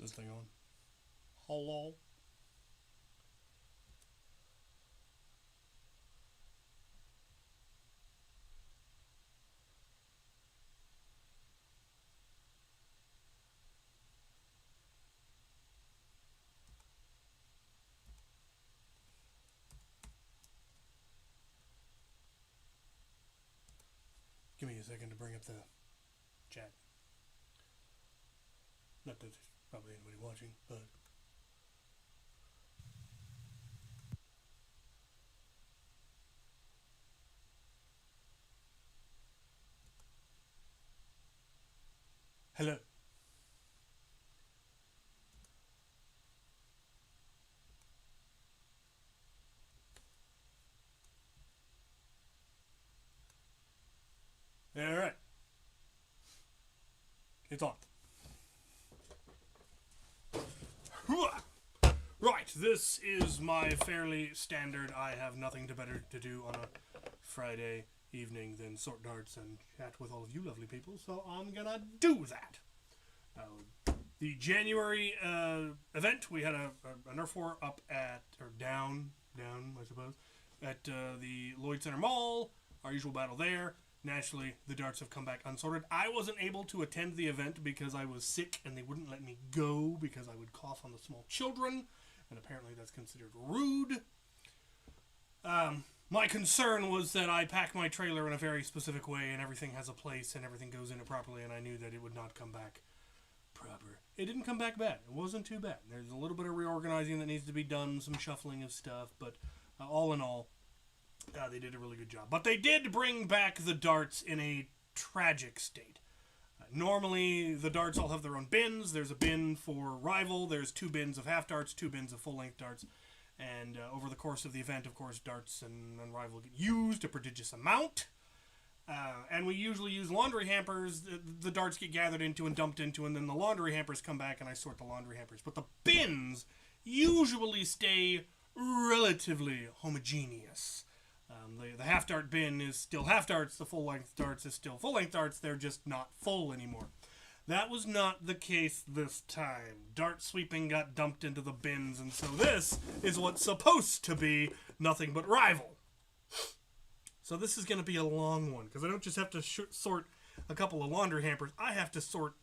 this thing on? Hello? Give me a second to bring up the chat. Not that there's probably anybody watching, but... Hello. Alright. It's on. Right, this is my fairly standard I have nothing better to do on a Friday evening than sort darts and chat with all of you lovely people, so I'm gonna do that. The January event, we had a Nerf war up at, or down, I suppose, at the Lloyd Center Mall, our usual battle there. Naturally, the darts have come back unsorted. I wasn't able to attend the event because I was sick and they wouldn't let me go because I would cough on the small children, and apparently that's considered rude. My concern was that I pack my trailer in a very specific way and everything has a place and everything goes in it properly, and I knew that it would not come back proper. It didn't come back bad. It wasn't too bad. There's a little bit of reorganizing that needs to be done, some shuffling of stuff, but all in all, they did a really good job. But they did bring back the darts in a tragic state. Normally, the darts all have their own bins. There's a bin for rival. There's 2 bins of half darts, 2 bins of full-length darts. And over the course of the event, of course, darts and rival get used a prodigious amount. And we usually use laundry hampers. The darts get gathered into and dumped into, and then the laundry hampers come back, and I sort the laundry hampers. But the bins usually stay relatively homogeneous. The half dart bin is still half darts, the full length darts is still full length darts, they're just not full anymore. That was not the case this time. Dart sweeping got dumped into the bins, and so this is what's supposed to be nothing but rival. So this is going to be a long one, because I don't just have to sort a couple of laundry hampers, I have to sort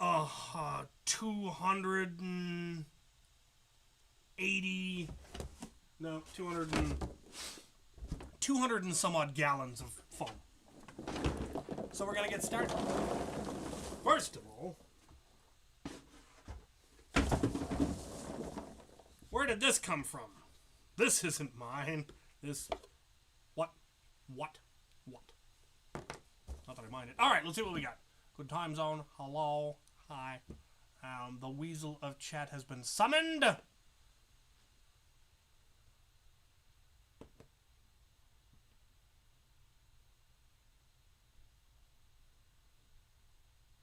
280... No, 200 and some odd gallons of foam. So we're going to get started. First of all, where did this come from? This isn't mine. This... What? Not that I mind it. Alright, let's see what we got. Good time zone. Hello. Hi. The weasel of chat has been summoned.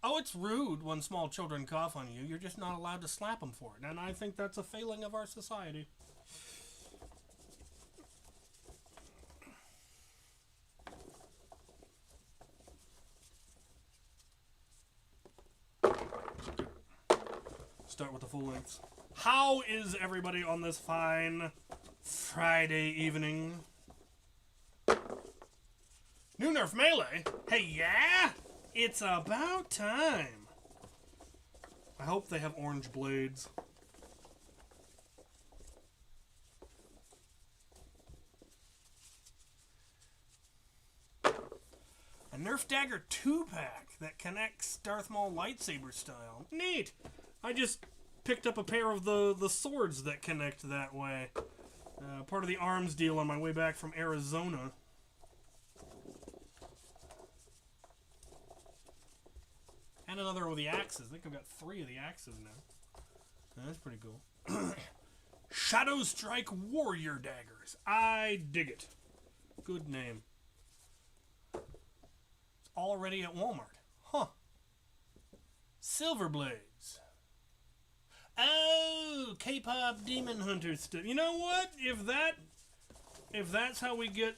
Oh, it's rude when small children cough on you. You're just not allowed to slap them for it. And I think that's a failing of our society. Start with the full lengths. How is everybody on this fine Friday evening? New Nerf Melee? Hey, yeah? It's about time. I hope they have orange blades. A Nerf Dagger 2-pack that connects Darth Maul lightsaber style. Neat! I just picked up a pair of the swords that connect that way. Part of the arms deal on my way back from Arizona. And another with the axes. I think I've got 3 of the axes now. That's pretty cool. Shadow Strike Warrior Daggers. I dig it. Good name. It's already at Walmart. Huh. Silver Blades. Oh, K-pop Demon Hunter stuff. You know what? If that's how we get,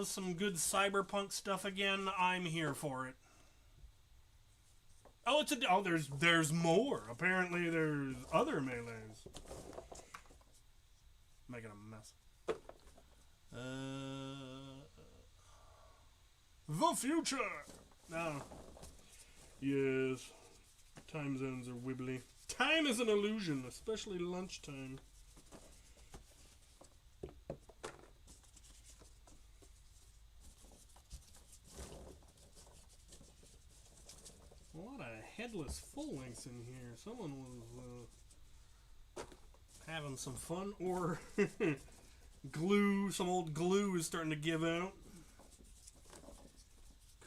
some good cyberpunk stuff again, I'm here for it. Oh, Oh, there's more. Apparently, there's other melees. Making a mess. The future. No. Yes. Time zones are wibbly. Time is an illusion, especially lunchtime. A lot of headless full lengths in here. Someone was having some fun, or glue. Some old glue is starting to give out.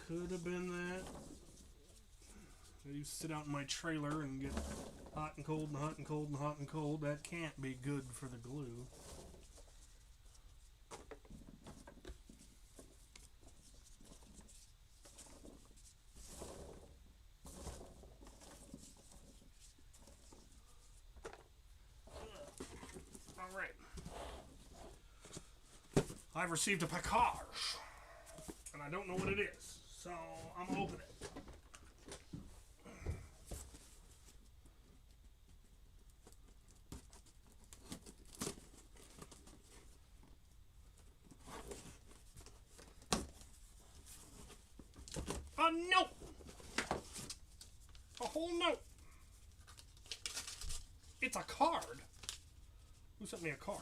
Could have been that. I used to sit out in my trailer and get hot and cold and hot and cold and hot and cold. That can't be good for the glue. All right. I've received a package, and I don't know what it is, so I'm gonna open it. A note! A whole note! It's a card! Who sent me a card?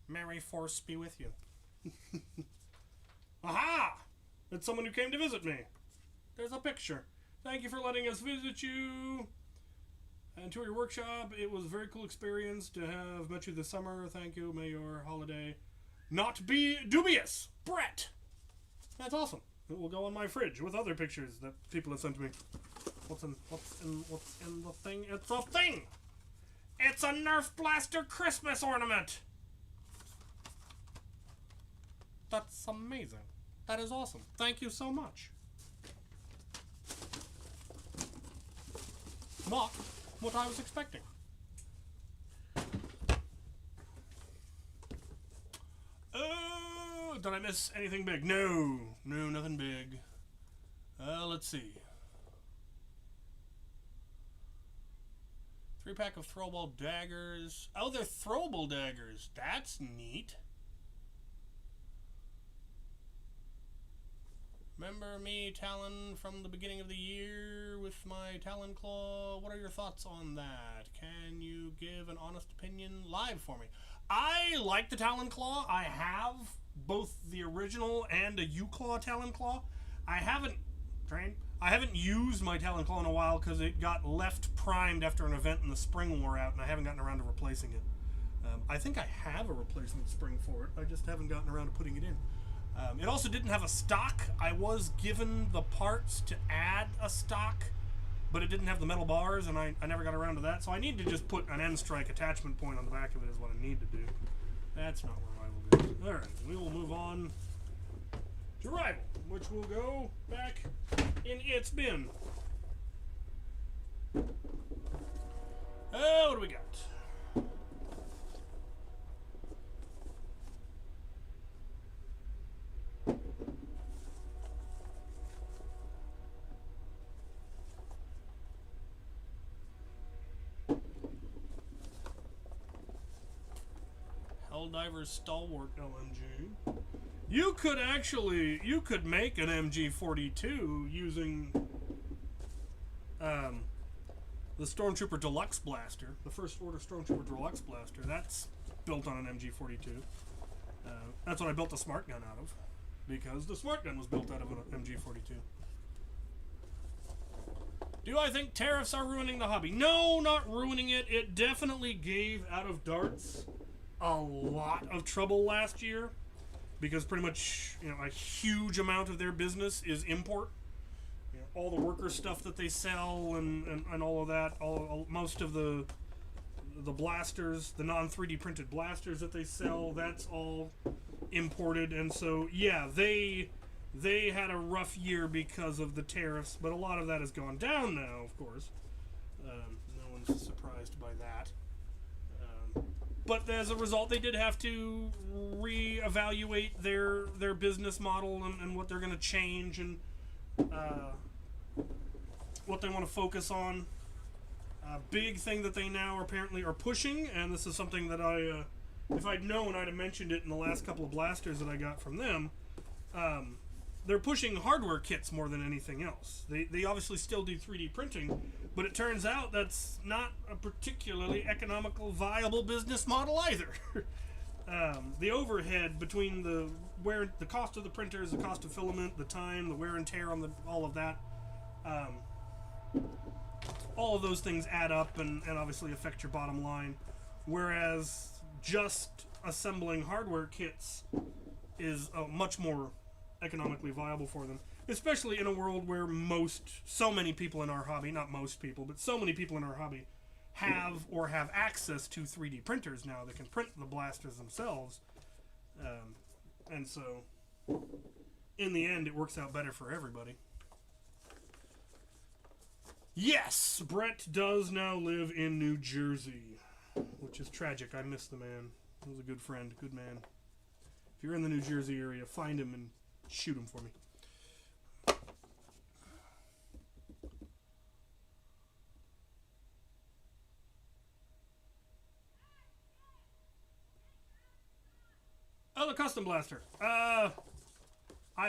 Merry Force be with you. Aha! It's someone who came to visit me. There's a picture. Thank you for letting us visit you and tour your workshop. It was a very cool experience to have met you this summer. Thank you. May your holiday not be dubious. Brett! That's awesome. It will go on my fridge with other pictures that people have sent to me. What's in the thing? It's a thing! It's a Nerf Blaster Christmas ornament! That's amazing. That is awesome. Thank you so much. Not what I was expecting. Did I miss anything big? No, nothing big. Let's see. 3-pack of throwable daggers. Oh, they're throwable daggers. That's neat. Remember me, Talon, from the beginning of the year with my Talon Claw? What are your thoughts on that? Can you give an honest opinion live for me? I like the Talon Claw. I have both the original and a U-Claw Talon Claw. I haven't used my Talon Claw in a while because it got left primed after an event and the spring wore out, and I haven't gotten around to replacing it. I think I have a replacement spring for it. I just haven't gotten around to putting it in. It also didn't have a stock. I was given the parts to add a stock, but it didn't have the metal bars, and I never got around to that. So I need to just put an end strike attachment point on the back of it is what I need to do. That's not where Rival goes. Alright, we will move on to Rival, which will go back in its bin. Oh, what do we got? Helldiver's Stalwart LMG. You could make an MG42 using the Stormtrooper Deluxe Blaster, the First Order Stormtrooper Deluxe Blaster. That's built on an MG42. That's what I built the Smart Gun out of, because the Smart Gun was built out of an MG42. Do I think tariffs are ruining the hobby? No, not ruining it. It definitely gave Out of Darts a lot of trouble last year, because pretty much, a huge amount of their business is import. All the worker stuff that they sell and all of that, most of the blasters, the non-3D printed blasters that they sell, that's all imported. And so, yeah, they had a rough year because of the tariffs, but a lot of that has gone down now, of course. No one's surprised by that. But as a result, they did have to reevaluate their business model and what they're going to change and uh, what they want to focus on. A big thing that they now apparently are pushing, and this is something that if I'd known, I'd have mentioned it in the last couple of blasters that I got from them. They're pushing hardware kits more than anything else. They obviously still do 3D printing, but it turns out that's not a particularly economical, viable business model either. The overhead between the cost of the printers, the cost of filament, the time, the wear and tear on all of that, all of those things add up and obviously affect your bottom line. Whereas just assembling hardware kits is much more economically viable for them, especially in a world where so many people in our hobby, not most people, but so many people in our hobby have access to 3D printers now that can print the blasters themselves. And so in the end, it works out better for everybody. Yes, Brett does now live in New Jersey, which is tragic. I miss the man. He was a good friend, good man. If you're in the New Jersey area, find him and shoot him for me. Oh, the custom blaster. I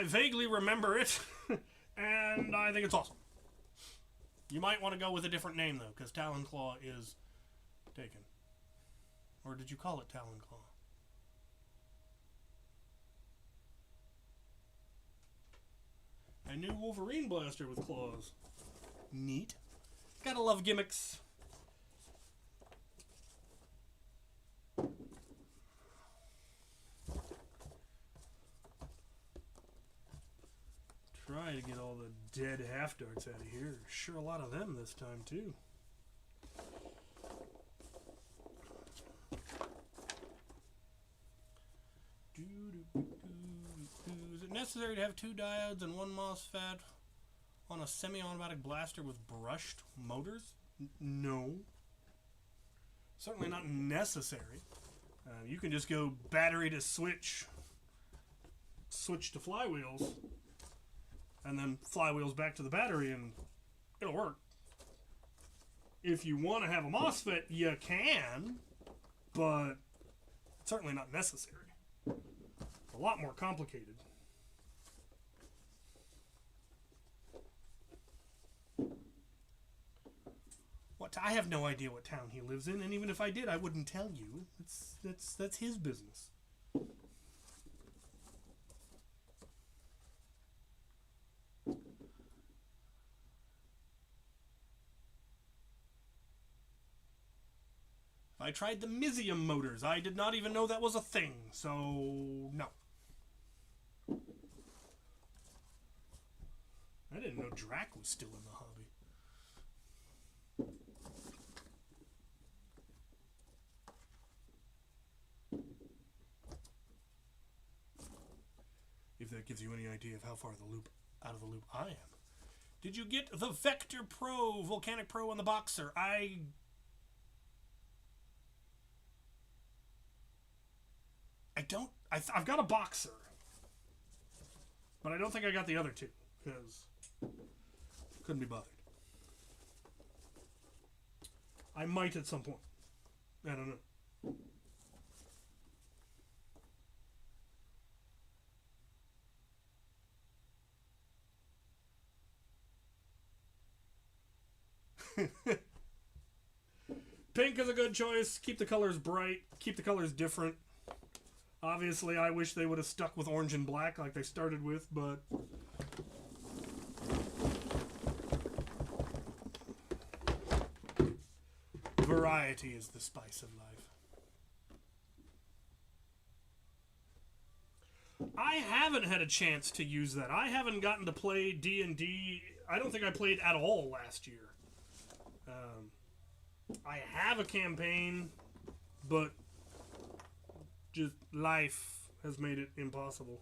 vaguely remember it, and I think it's awesome. You might want to go with a different name, though, because Talon Claw is taken. Or did you call it Talon Claw? A new Wolverine blaster with claws. Neat. Gotta love gimmicks. Try to get all the dead half darts out of here. Sure, a lot of them this time, too. Is it necessary to have 2 diodes and 1 MOSFET on a semi-automatic blaster with brushed motors? No. Certainly not necessary. You can just go battery to switch to flywheels, and then flywheels back to the battery, and it'll work. If you want to have a MOSFET, you can, but it's certainly not necessary. It's a lot more complicated. I have no idea what town he lives in, and even if I did, I wouldn't tell you. That's his business. I tried the Mizium motors. I did not even know that was a thing, so no. I didn't know Drac was still in the hobby. If that gives you any idea of how far out of the loop I am. Did you get the Vector Pro, Volcanic Pro, and the Boxer? I've got a Boxer, but I don't think I got the other 2 because couldn't be bothered. I might at some point. I don't know. Pink is a good choice. Keep the colors bright. Keep the colors different. Obviously, I wish they would have stuck with orange and black like they started with, but variety is the spice of life. I haven't had a chance to use that. I haven't gotten to play D&D. I don't think I played at all last year. I have a campaign, but just life has made it impossible.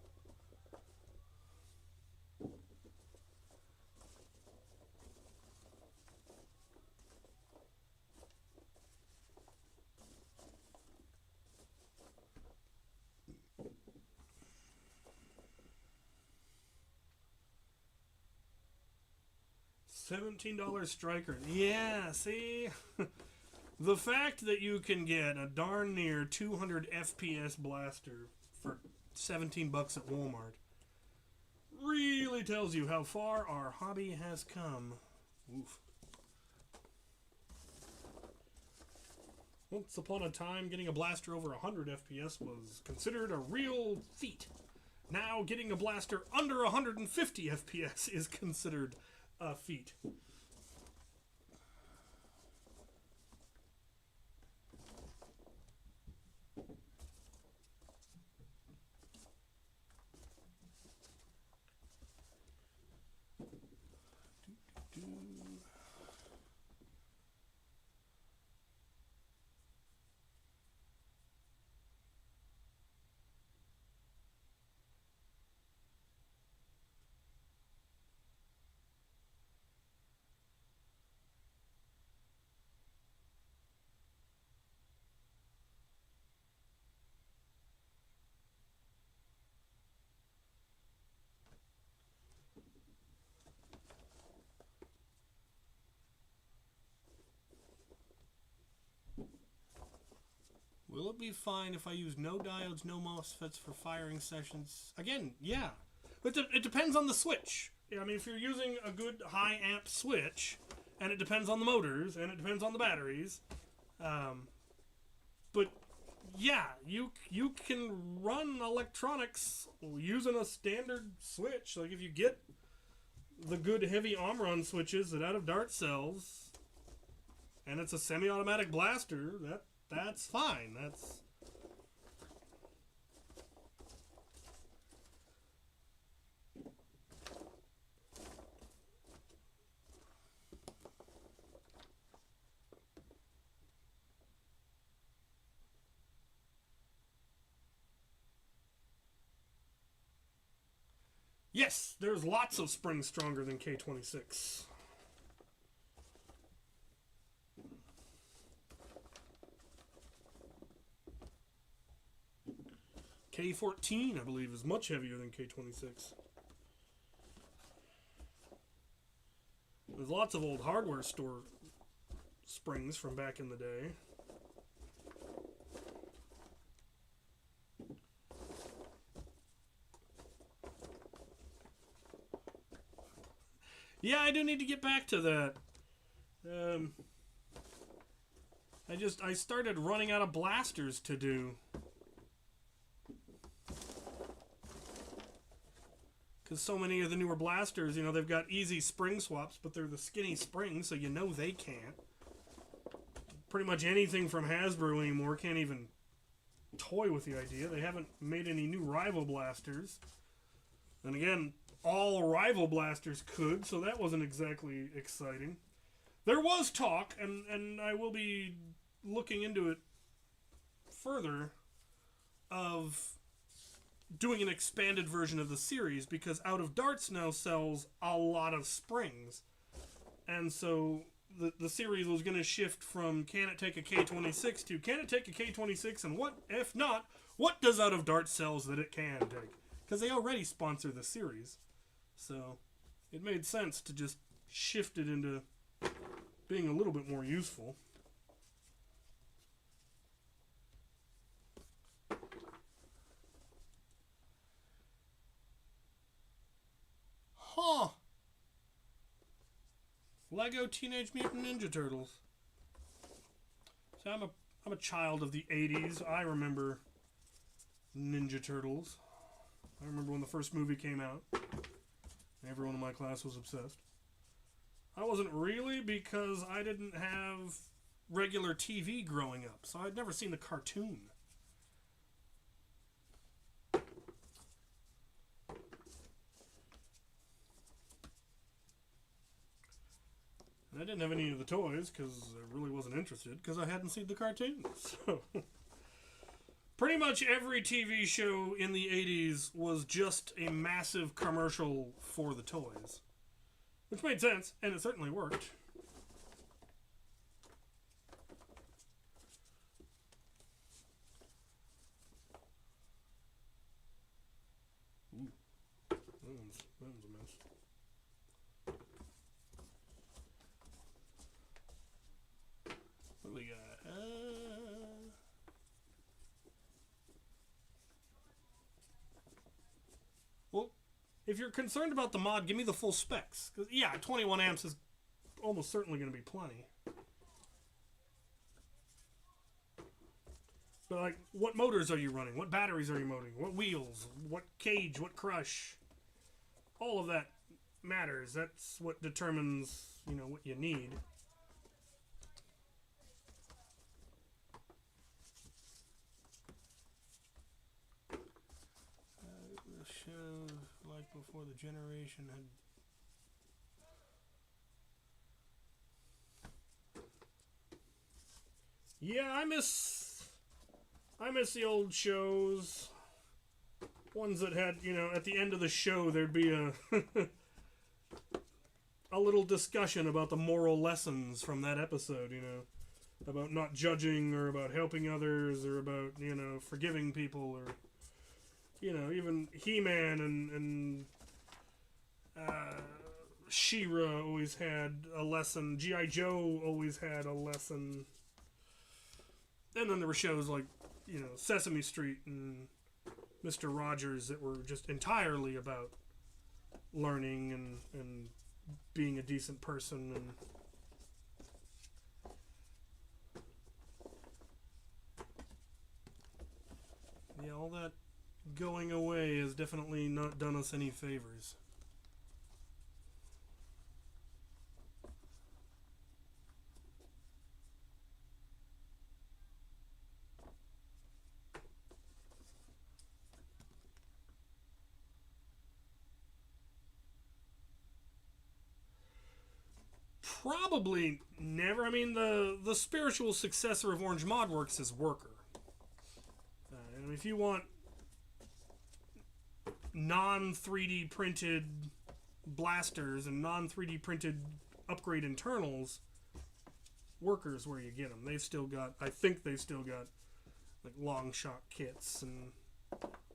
$17 striker. Yeah, see? The fact that you can get a darn near 200 FPS blaster for $17 at Walmart really tells you how far our hobby has come. Oof. Once upon a time, getting a blaster over 100 FPS was considered a real feat. Now, getting a blaster under 150 FPS is considered a feat. Will it be fine if I use no diodes, no MOSFETs for firing sessions? Again, yeah. But it depends on the switch. I mean, if you're using a good high amp switch, and it depends on the motors, and it depends on the batteries. But yeah, you can run electronics using a standard switch. Like if you get the good heavy Omron switches that out of dart cells, and it's a semi-automatic blaster, that's fine. That's yes, there's lots of springs stronger than K26. K14, I believe, is much heavier than K26. There's lots of old hardware store springs from back in the day. Yeah, I do need to get back to that. I started running out of blasters to do. Because so many of the newer blasters, you know, they've got easy spring swaps, but they're the skinny springs, so you know they can't. Pretty much anything from Hasbro anymore can't even toy with the idea. They haven't made any new rival blasters. And again, all rival blasters could, so that wasn't exactly exciting. There was talk, and I will be looking into it further, of doing an expanded version of the series, because Out of Darts now sells a lot of springs. And so the series was going to shift from can it take a K26 to can it take a K26, and what, if not, what does Out of Darts sells that it can take? Because they already sponsor the series. So it made sense to just shift it into being a little bit more useful. Huh. Lego Teenage Mutant Ninja Turtles. So I'm a child of the 80s. I remember Ninja Turtles. I remember when the first movie came out. Everyone in my class was obsessed. I wasn't really, because I didn't have regular TV growing up, so I'd never seen the cartoon. And I didn't have any of the toys, because I really wasn't interested, because I hadn't seen the cartoon. So pretty much every TV show in the 80s was just a massive commercial for the toys. Which made sense, and it certainly worked. Ooh, that one's a mess. if you're concerned about the mod, give me the full specs. 'Cause, yeah, 21 amps is almost certainly going to be plenty. But, like, what motors are you running? What batteries are you mounting? What wheels? What cage? What crush? All of that matters. That's what determines, what you need. The show, like before the generation had... Yeah, I miss the old shows. Ones that had, at the end of the show there'd be a a little discussion about the moral lessons from that episode, about not judging or about helping others or about, forgiving people or, even He-Man and She-Ra always had a lesson. G.I. Joe always had a lesson. And then there were shows like, Sesame Street and Mr. Rogers that were just entirely about learning and being a decent person. And yeah, all that going away has definitely not done us any favors. Probably never. I mean, the spiritual successor of Orange Modworks is Worker. And if you want non-3D printed blasters and non-3D printed upgrade internals, Worker's where you get them. I think they've still got like long shot kits and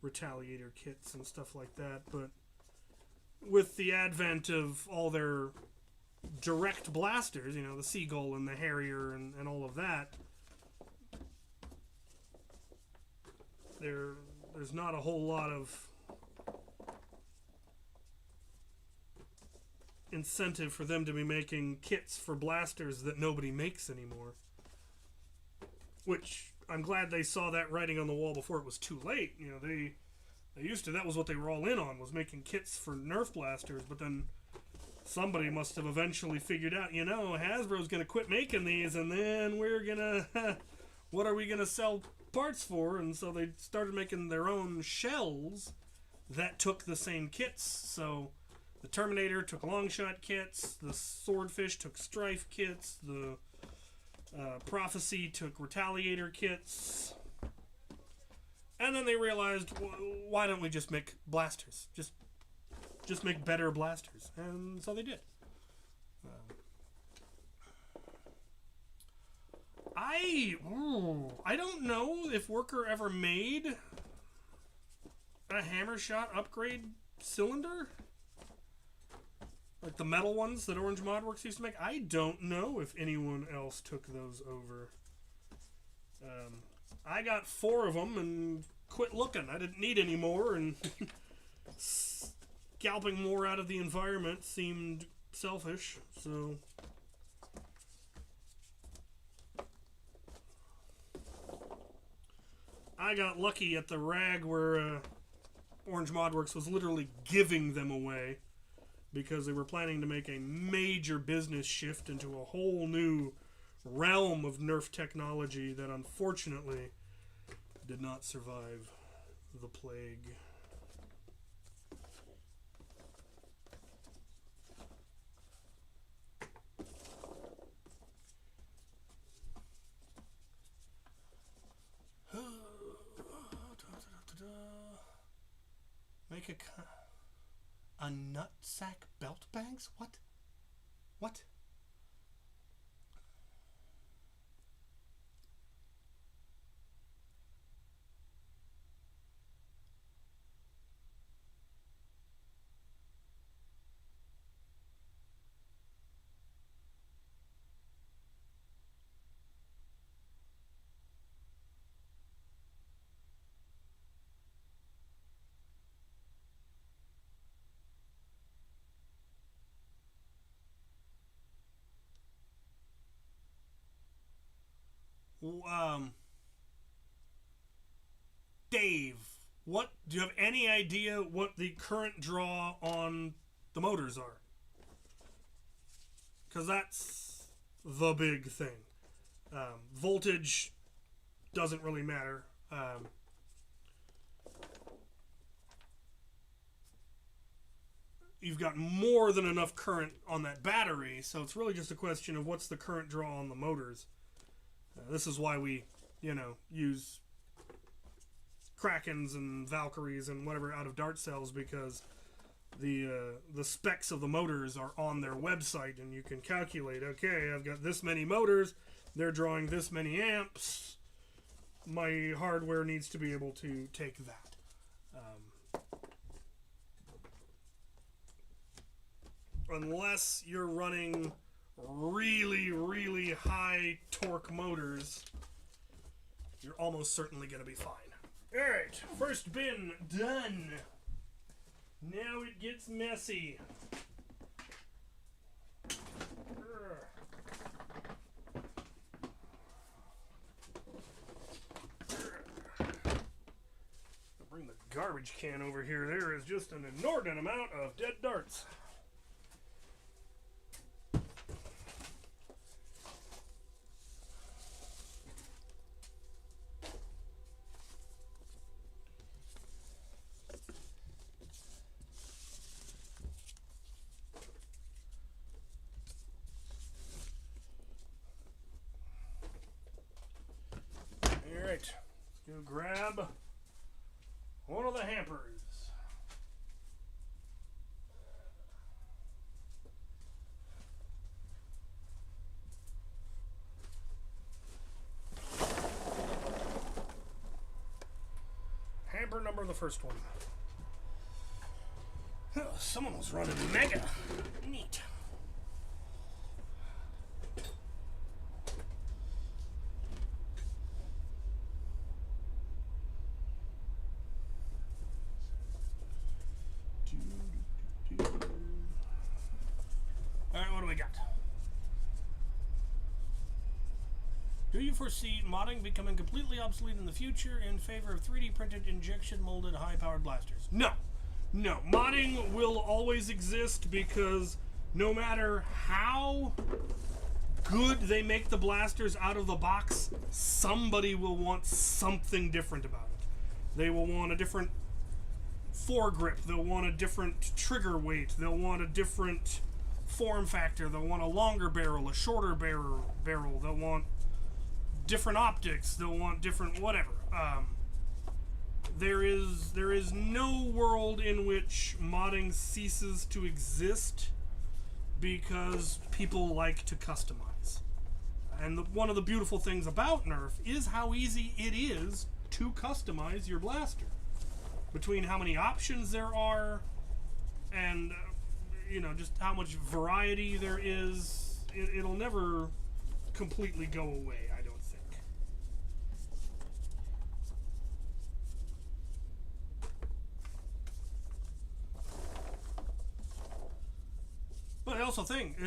retaliator kits and stuff like that. But with the advent of all their direct blasters, the Seagull and the Harrier and all of that, there's not a whole lot of incentive for them to be making kits for blasters that nobody makes anymore. Which, I'm glad they saw that writing on the wall before it was too late. They used to, that was what they were all in on, was making kits for Nerf blasters, but then somebody must have eventually figured out, Hasbro's going to quit making these, and then we're going to... what are we going to sell parts for? And so they started making their own shells that took the same kits. So the Terminator took Longshot kits, the Swordfish took Strife kits, the Prophecy took Retaliator kits. And then they realized, why don't we just make blasters? Just make better blasters. And so they did. I don't know if Worker ever made a hammer shot upgrade cylinder. Like the metal ones that Orange Modworks used to make. I don't know if anyone else took those over. I got 4 of them and quit looking. I didn't need any more, and scalping more out of the environment seemed selfish, so... I got lucky at the rag where Orange Modworks was literally giving them away because they were planning to make a major business shift into a whole new realm of Nerf technology that unfortunately did not survive the plague. Make a nutsack belt bags? What? What? Do you have any idea what the current draw on the motors are? Because that's the big thing. Voltage doesn't really matter. You've got more than enough current on that battery, so it's really just a question of what's the current draw on the motors. This is why we, use Krakens and Valkyries and whatever out of dart cells, because the specs of the motors are on their website, and you can calculate, okay, I've got this many motors, they're drawing this many amps, my hardware needs to be able to take that. Unless you're running really, really high torque motors, you're almost certainly going to be fine. Alright, first bin done. Now it gets messy. Bring the garbage can over here. There is just an inordinate amount of dead darts. Alright, let's go grab one of the hampers. Hamper number the first one. Oh, someone was running mega. Neat. Alright, what do we got? Do you foresee modding becoming completely obsolete in the future in favor of 3D printed injection molded high powered blasters? No. No. Modding will always exist because no matter how good they make the blasters out of the box, somebody will want something different about it. They will want a different foregrip, they'll want a different trigger weight, they'll want a different form factor, they'll want a longer barrel, a shorter barrel, they'll want different optics, they'll want different whatever. There is no world in which modding ceases to exist because people like to customize. And one of the beautiful things about Nerf is how easy it is to customize your blaster. Between how many options there are and just how much variety there is, it'll never completely go away, I don't think. But I also think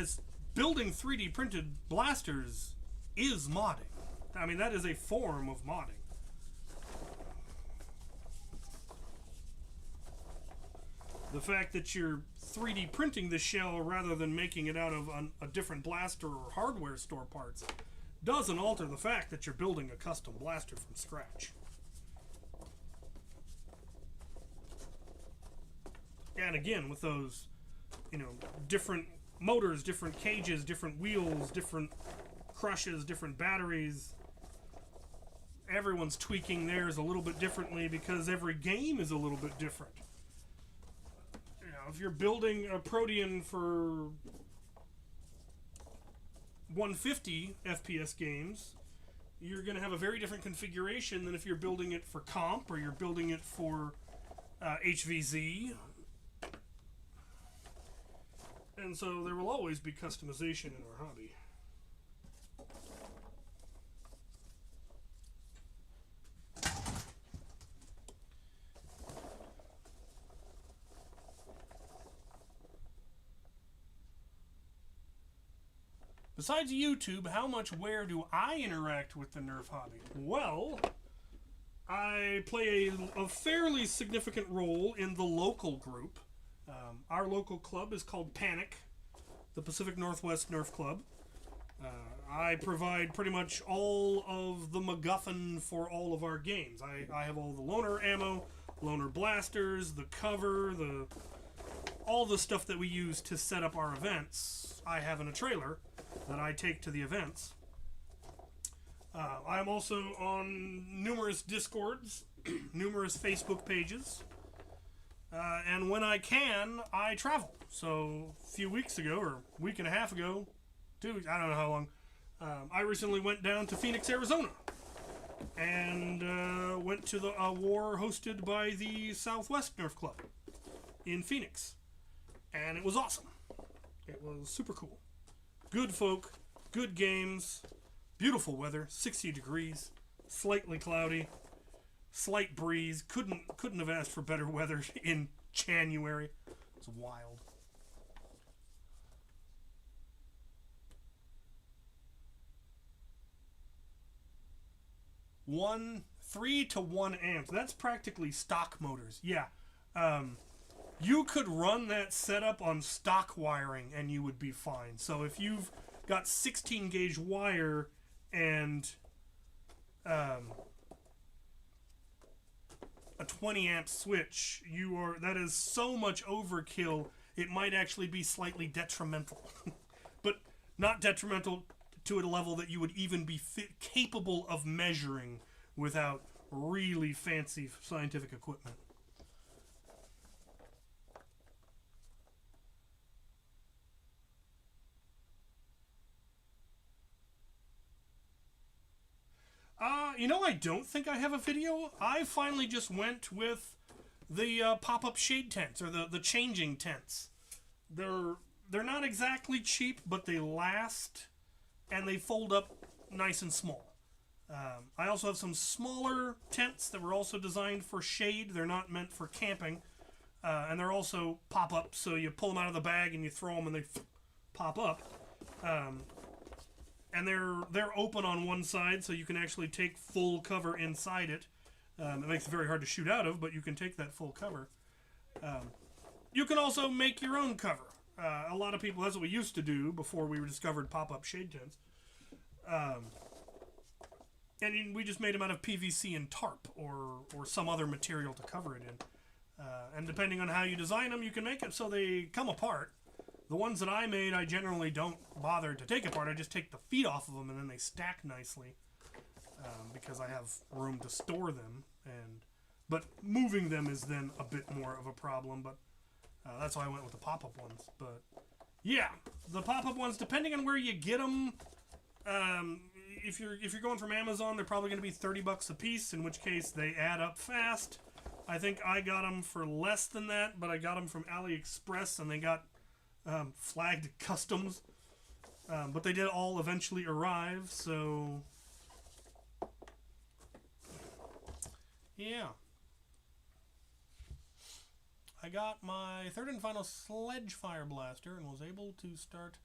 building 3D printed blasters is modding. I mean, that is a form of modding. The fact that you're 3D printing the shell rather than making it out of a different blaster or hardware store parts doesn't alter the fact that you're building a custom blaster from scratch. And again, with those, different motors, different cages, different wheels, different crushes, different batteries, everyone's tweaking theirs a little bit differently because every game is a little bit different. If you're building a Protean for 150 FPS games, you're going to have a very different configuration than if you're building it for comp or you're building it for HVZ. And so there will always be customization in our hobby. Besides YouTube, how much where do I interact with the Nerf hobby? Well, I play a fairly significant role in the local group. Our local club is called Panic, the Pacific Northwest Nerf Club. I provide pretty much all of the MacGuffin for all of our games. I have all the loaner ammo, loaner blasters, the cover, all the stuff that we use to set up our events. I have in a trailer that I take to the events. I'm also on numerous Discords, numerous Facebook pages, and when I can, I travel. So a few weeks ago, or a week and a half ago, 2 weeks, I don't know how long, I recently went down to Phoenix, Arizona, and went to the war hosted by the Southwest Nerf Club in Phoenix, and it was awesome. It was super cool. Good folk, good games, beautiful weather, 60 degrees, slightly cloudy, slight breeze. Couldn't have asked for better weather in January. It's wild. Three to 1 amps. That's practically stock motors. Yeah. You could run that setup on stock wiring and you would be fine. So if you've got 16 gauge wire and a 20 amp switch, that is so much overkill, it might actually be slightly detrimental. But not detrimental to a level that you would even be capable of measuring without really fancy scientific equipment. I don't think I have a video. I finally just went with the pop-up shade tents, or the changing tents. They're not exactly cheap, but they last, and they fold up nice and small. I also have some smaller tents that were also designed for shade. They're not meant for camping, and they're also pop-up, so you pull them out of the bag and you throw them and they pop up. And they're open on one side, so you can actually take full cover inside it. It makes it very hard to shoot out of, but you can take that full cover. You can also make your own cover. A lot of people, that's what we used to do before we discovered pop-up shade tents. And we just made them out of PVC and tarp, or some other material to cover it in. And depending on how you design them, you can make it so they come apart. The ones that I made, I generally don't bother to take apart. I just take the feet off of them and then they stack nicely, because I have room to store them. But moving them is then a bit more of a problem. But that's why I went with the pop-up ones. But yeah, the pop-up ones, depending on where you get them, if you're going from Amazon, they're probably going to be $30 a piece. In which case, they add up fast. I think I got them for less than that, but I got them from AliExpress, and they got flagged customs, but they did all eventually arrive, so yeah. I got my third and final sledge fire blaster and was able to start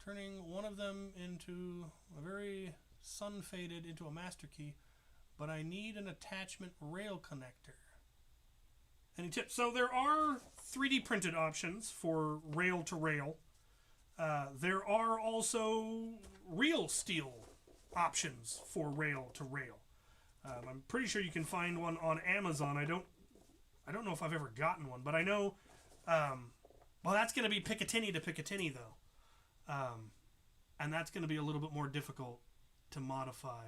turning one of them into a very sun-faded into a master key, but I need an attachment rail connector. Any tips? So there are 3D printed options for rail to rail. There are also real steel options for rail to rail. I'm pretty sure you can find one on Amazon. I don't know if I've ever gotten one, but I know. Well, that's going to be Picatinny to Picatinny though, and that's going to be a little bit more difficult to modify.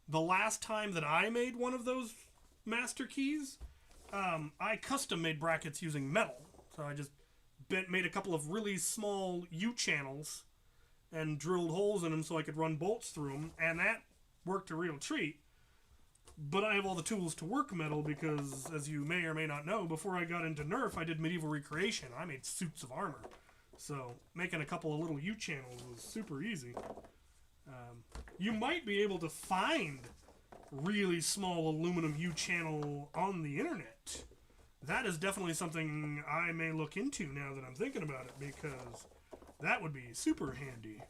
The last time that I made one of those master keys, I custom made brackets using metal. So I just made a couple of really small U-channels and drilled holes in them so I could run bolts through them, and that worked a real treat. But I have all the tools to work metal because, as you may or may not know, before I got into Nerf, I did medieval recreation. I made suits of armor. So making a couple of little U-channels was super easy. You might be able to find really small aluminum U-channel on the internet. That is definitely something I may look into now that I'm thinking about it, because that would be super handy.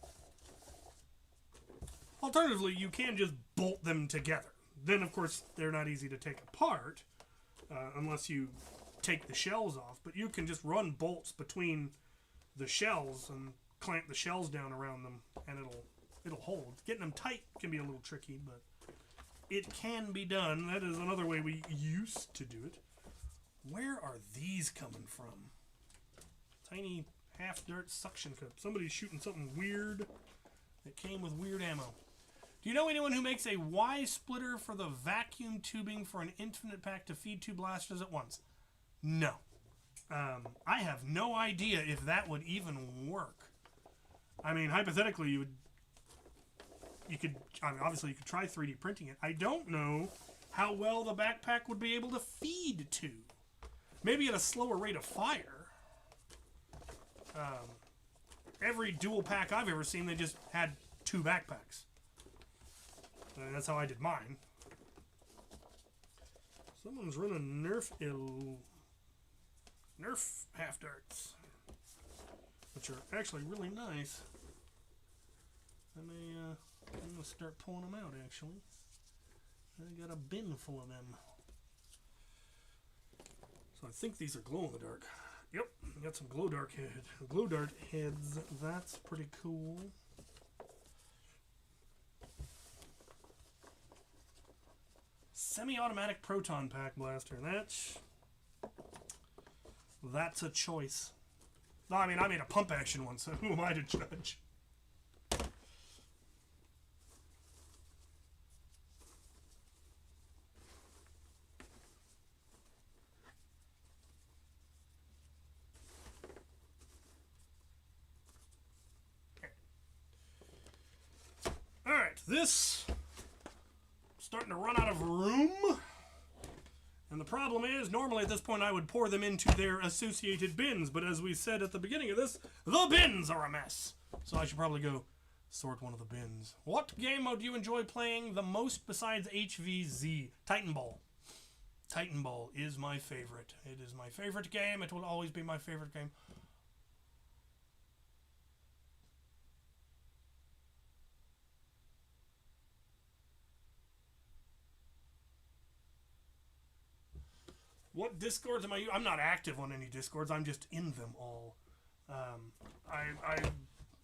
Alternatively, you can just bolt them together. Then, of course, they're not easy to take apart unless you take the shells off. But you can just run bolts between the shells and clamp the shells down around them, and it'll hold. Getting them tight can be a little tricky, but it can be done. That is another way we used to do it. Where are these coming from? Tiny half-dart suction cup. Somebody's shooting something weird that came with weird ammo. Do you know anyone who makes a Y-splitter for the vacuum tubing for an infinite pack to feed 2 blasters at once? No. I have no idea if that would even work. I mean, hypothetically, obviously you could try 3D printing it. I don't know how well the backpack would be able to feed 2. Maybe at a slower rate of fire. Every dual pack I've ever seen, they just had 2 backpacks. And that's how I did mine. Someone's running Nerf half-darts, which are actually really nice. I'm gonna start pulling them out, actually. I got a bin full of them. So I think these are glow-in-the-dark. Yep, got some glow-dart heads. That's pretty cool. Semi-automatic proton pack blaster. That's a choice. No, I mean, I made a pump action one, so who am I to judge? Alright, this starting to run out of room. And the problem is, normally at this point I would pour them into their associated bins, but as we said at the beginning of this, the bins are a mess. So I should probably go sort one of the bins. What game mode do you enjoy playing the most besides HVZ? Titan Ball. Titan Ball is my favorite. It is my favorite game. It will always be my favorite game. What Discords am I using? I'm not active on any Discords. I'm just in them all.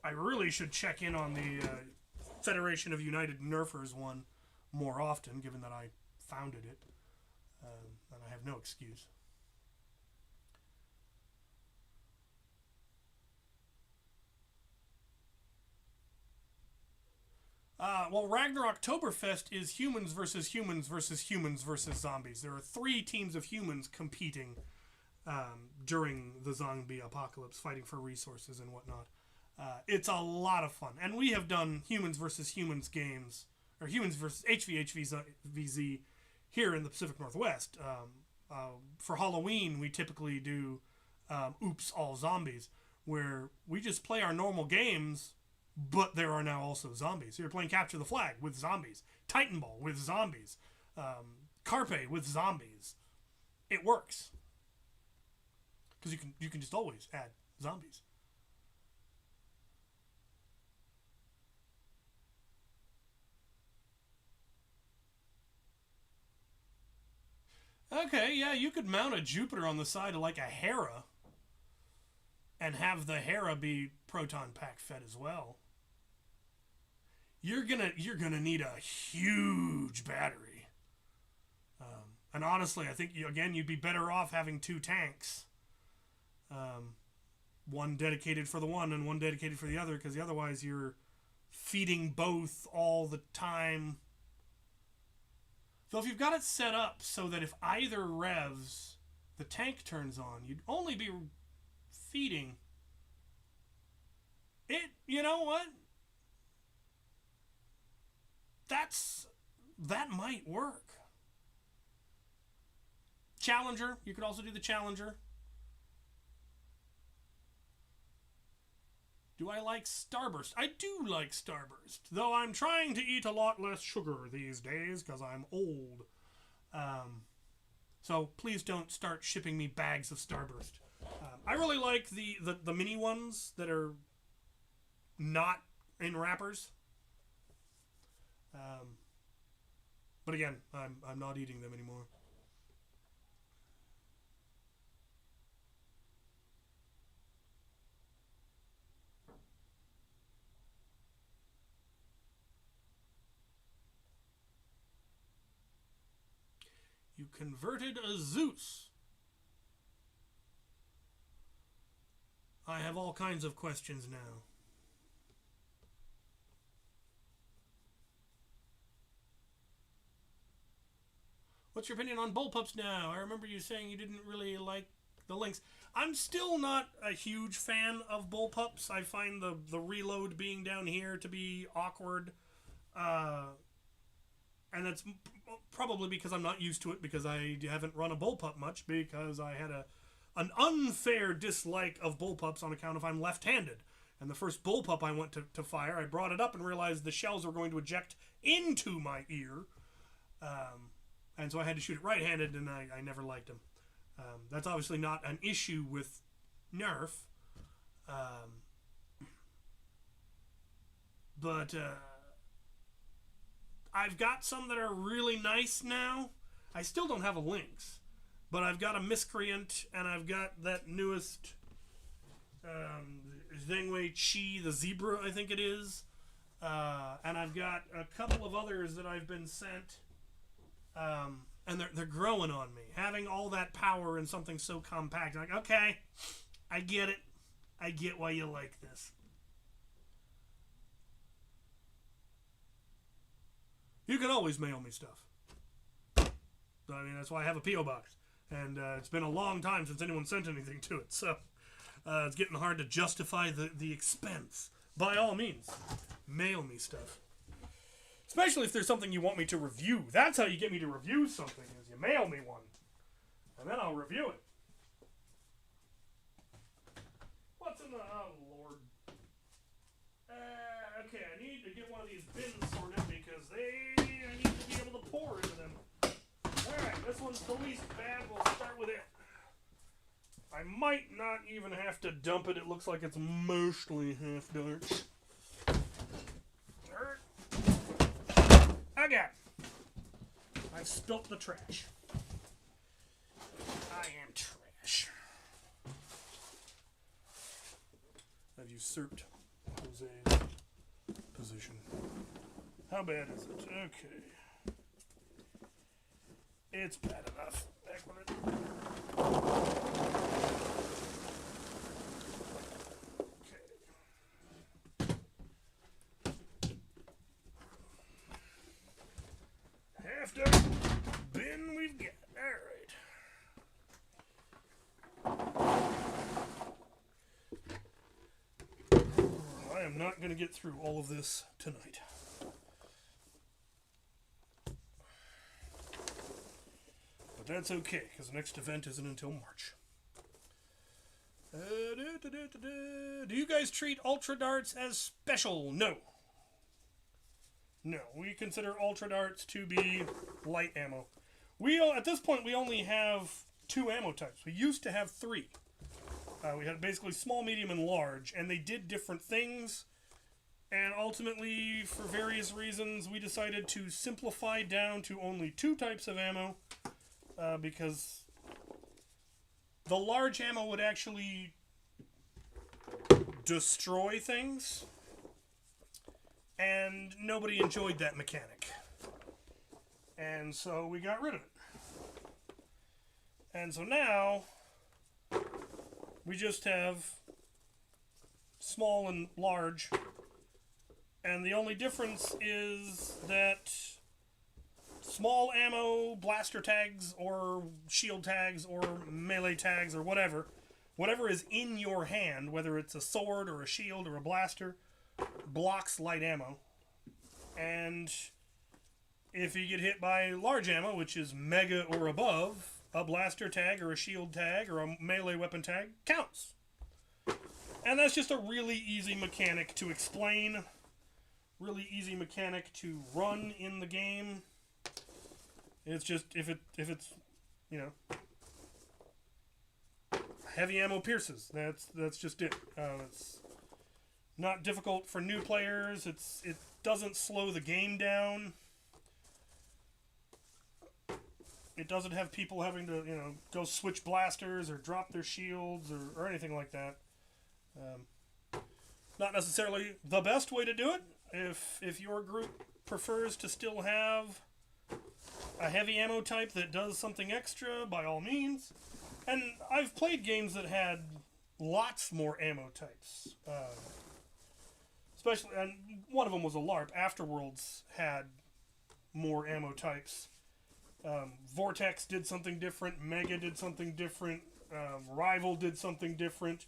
I really should check in on the Federation of United Nerfers one more often, given that I founded it. And I have no excuse. Well, Ragnar Oktoberfest is humans versus humans versus humans versus zombies. There are 3 teams of humans competing during the zombie apocalypse, fighting for resources and whatnot. It's a lot of fun. And we have done humans versus humans games, or humans versus HVHVZ here in the Pacific Northwest. For Halloween, we typically do Oops, All Zombies, where we just play our normal games, but there are now also zombies. So you're playing Capture the Flag with zombies, Titan Ball with zombies, Carpe with zombies. It works because you can just always add zombies. Okay, yeah, you could mount a Jupiter on the side of like a Hera and have the Hera be proton pack fed as well. You're gonna need a huge battery, and honestly, I think you'd be better off having 2 tanks, one dedicated for the one and one dedicated for the other, because otherwise you're feeding both all the time. So if you've got it set up so that if either revs, the tank turns on, you'd only be feeding it. You know what? That might work. Challenger, you could also do the Challenger. Do I like Starburst? I do like Starburst, though I'm trying to eat a lot less sugar these days because I'm old. So please don't start shipping me bags of Starburst. I really like the mini ones that are not in wrappers. But again, I'm not eating them anymore. You converted a Zeus. I have all kinds of questions now. What's your opinion on bullpups now? I remember you saying you didn't really like the links. I'm still not a huge fan of bullpups. I find the reload being down here to be awkward. And that's probably because I'm not used to it, because I haven't run a bullpup much, because I had an unfair dislike of bullpups on account of I'm left-handed. And the first bullpup I went to fire, I brought it up and realized the shells were going to eject into my ear. And so I had to shoot it right-handed, and I never liked them. That's obviously not an issue with Nerf. But I've got some that are really nice now. I still don't have a Lynx, but I've got a Miscreant, and I've got that newest Zhengwei Qi, the Zebra, I think it is. And I've got a couple of others that I've been sent. And they're growing on me. Having all that power in something so compact. Like, okay, I get it. I get why you like this. You can always mail me stuff. I mean, that's why I have a P.O. box. And it's been a long time since anyone sent anything to it. So it's getting hard to justify the expense. By all means, mail me stuff. Especially if there's something you want me to review. That's how you get me to review something, is you mail me one. And then I'll review it. What's in the... Oh, Lord. Okay, I need to get one of these bins sorted because I need to be able to pour into them. Alright, this one's the least bad. We'll start with it. I might not even have to dump it. It looks like it's mostly half dark. Again, I've spilt the trash. I am trash. I've usurped Jose's position. How bad is it? Okay. It's bad enough. Back with it. After bin we've got. Alright. I am not going to get through all of this tonight. But that's okay, because the next event isn't until March. Do you guys treat Ultra Darts as special? No. No, we consider Ultra Darts to be light ammo. At this point, we only have 2 ammo types. We used to have 3. We had basically small, medium, and large, and they did different things. And ultimately, for various reasons, we decided to simplify down to only 2 types of ammo, because the large ammo would actually destroy things. And nobody enjoyed that mechanic. And so we got rid of it. And so now, we just have small and large. And the only difference is that small ammo, blaster tags, or shield tags, or melee tags, or whatever is in your hand, whether it's a sword, or a shield, or a blaster, blocks light ammo. And if you get hit by large ammo, which is mega or above, a blaster tag or a shield tag or a melee weapon tag counts. And that's just a really easy mechanic to explain, really easy mechanic to run in the game. It's just if it's heavy ammo pierces. That's just it. Not difficult for new players. It doesn't slow the game down. It doesn't have people having to, go switch blasters or drop their shields or anything like that. Not necessarily the best way to do it. If your group prefers to still have a heavy ammo type that does something extra, by all means. And I've played games that had lots more ammo types. Especially, and one of them was a LARP. Afterworlds had more ammo types. Vortex did something different. Mega did something different. Rival did something different.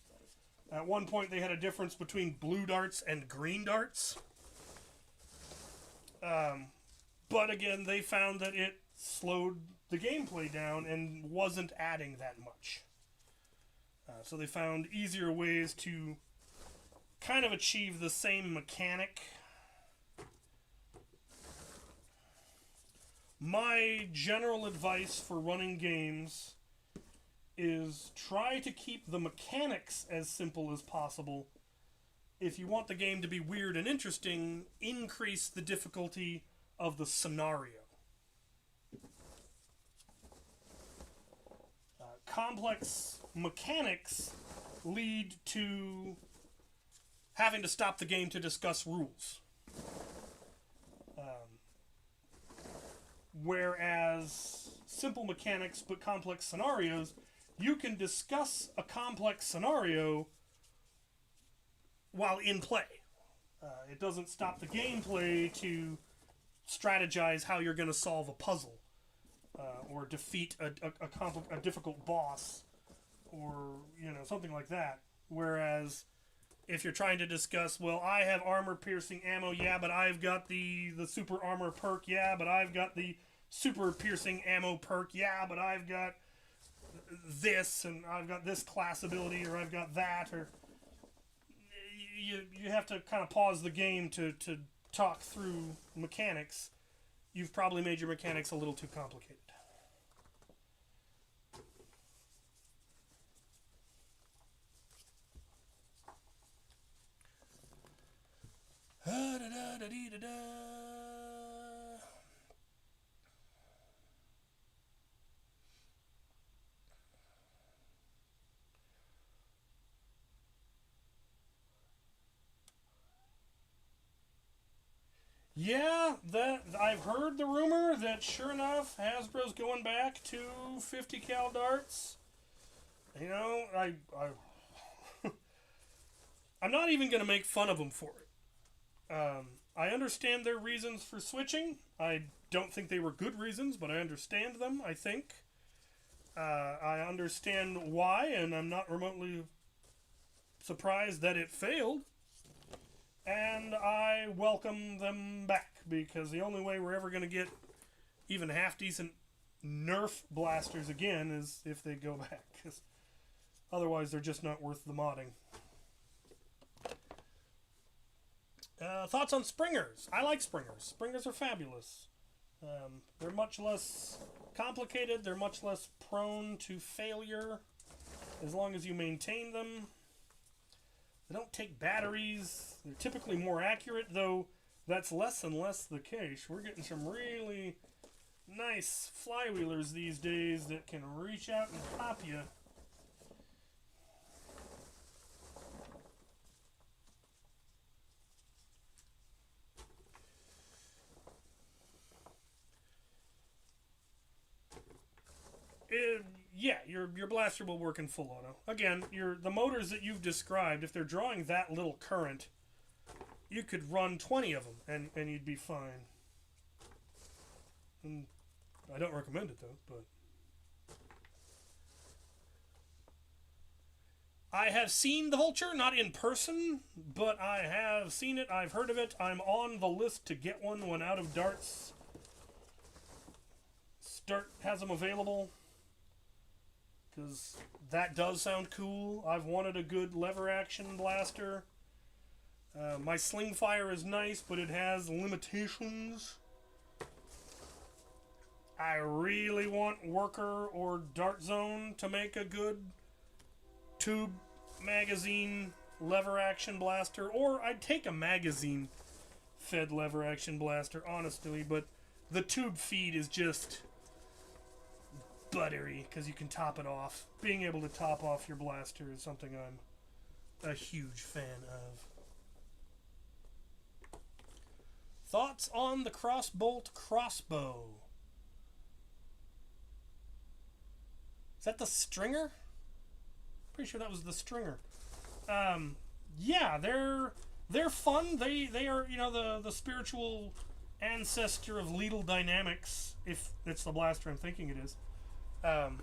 At one point, they had a difference between blue darts and green darts. But again, they found that it slowed the gameplay down and wasn't adding that much. So they found easier ways to kind of achieve the same mechanic. My general advice for running games is try to keep the mechanics as simple as possible. If you want the game to be weird and interesting, increase the difficulty of the scenario. Complex mechanics lead to having to stop the game to discuss rules. Whereas simple mechanics but complex scenarios, you can discuss a complex scenario while in play. It doesn't stop the gameplay to strategize how you're going to solve a puzzle or defeat a difficult boss or something like that. Whereas if you're trying to discuss, well, I have armor-piercing ammo, yeah, but I've got the super armor perk, yeah, but I've got the super-piercing ammo perk, yeah, but I've got this, and I've got this class ability, or I've got that, or... You have to kind of pause the game to talk through mechanics. You've probably made your mechanics a little too complicated. Yeah, that I've heard the rumor that sure enough, Hasbro's going back to 50 cal darts. I'm not even going to make fun of them for it. I understand their reasons for switching. I don't think they were good reasons, but I understand them, I think. I understand why, and I'm not remotely surprised that it failed. And I welcome them back, because the only way we're ever going to get even half-decent Nerf blasters again is if they go back. 'Cause otherwise, they're just not worth the modding. Thoughts on Springers? I like Springers. Springers are fabulous. They're much less complicated. They're much less prone to failure as long as you maintain them. They don't take batteries. They're typically more accurate, though that's less and less the case. We're getting some really nice flywheelers these days that can reach out and pop you. Yeah, your blaster will work in full auto. Again, the motors that you've described, if they're drawing that little current, you could run 20 of them and you'd be fine. And I don't recommend it though, but I have seen the Vulture, not in person, but I have seen it, I've heard of it. I'm on the list to get one when Out of Darts has them available. Because that does sound cool. I've wanted a good lever action blaster. My sling fire is nice, but it has limitations. I really want Worker or Dart Zone to make a good tube magazine lever action blaster, or I'd take a magazine fed lever action blaster, honestly, but the tube feed is just buttery because you can top it off. Being able to top off your blaster is something I'm a huge fan of. Thoughts on the crossbolt crossbow? Is that the Stringer? Pretty sure that was the Stringer. Yeah, they're fun. They are, you know, the spiritual ancestor of lethal dynamics, if it's the blaster I'm thinking it is. And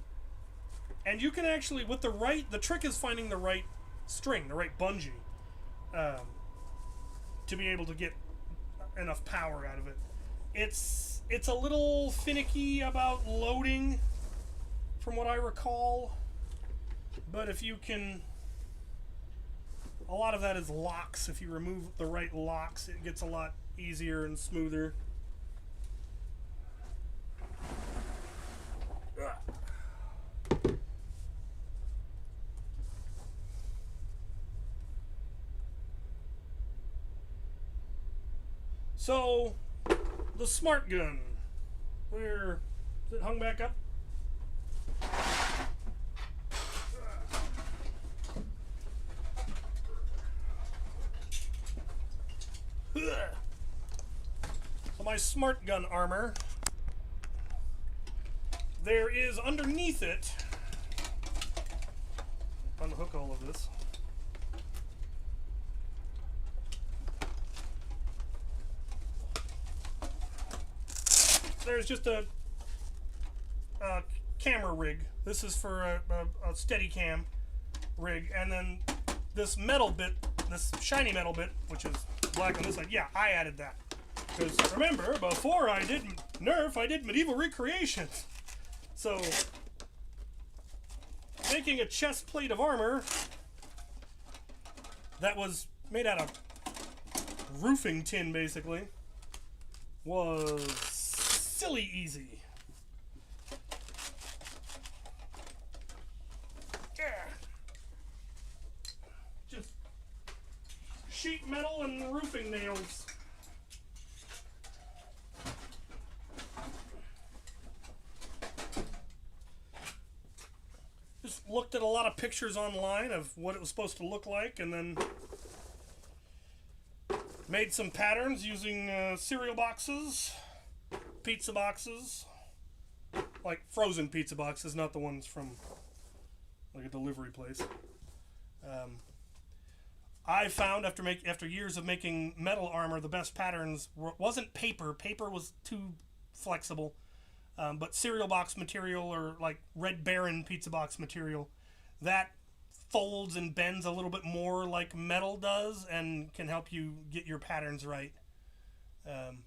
you can actually, with the trick is finding the right string, the right bungee, to be able to get enough power out of it. It's a little finicky about loading, from what I recall, but if you can, a lot of that is locks. If you remove the right locks, it gets a lot easier and smoother. So, the smart gun, where is it hung back up? So my smart gun armor, there is underneath it, unhook all of this, there's just a camera rig. This is for a steady cam rig, and then this metal bit, this shiny metal bit, which is black on this side. Yeah, I added that. Because remember, before I did Nerf, I did medieval recreations. So, making a chest plate of armor that was made out of roofing tin, basically, was silly easy. Yeah. Just sheet metal and roofing nails. Just looked at a lot of pictures online of what it was supposed to look like, and then made some patterns using cereal boxes, pizza boxes, like frozen pizza boxes, not the ones from like a delivery place. I found after years of making metal armor, the best patterns wasn't paper. Paper was too flexible, but cereal box material, or like Red Baron pizza box material, that folds and bends a little bit more like metal does and can help you get your patterns right. And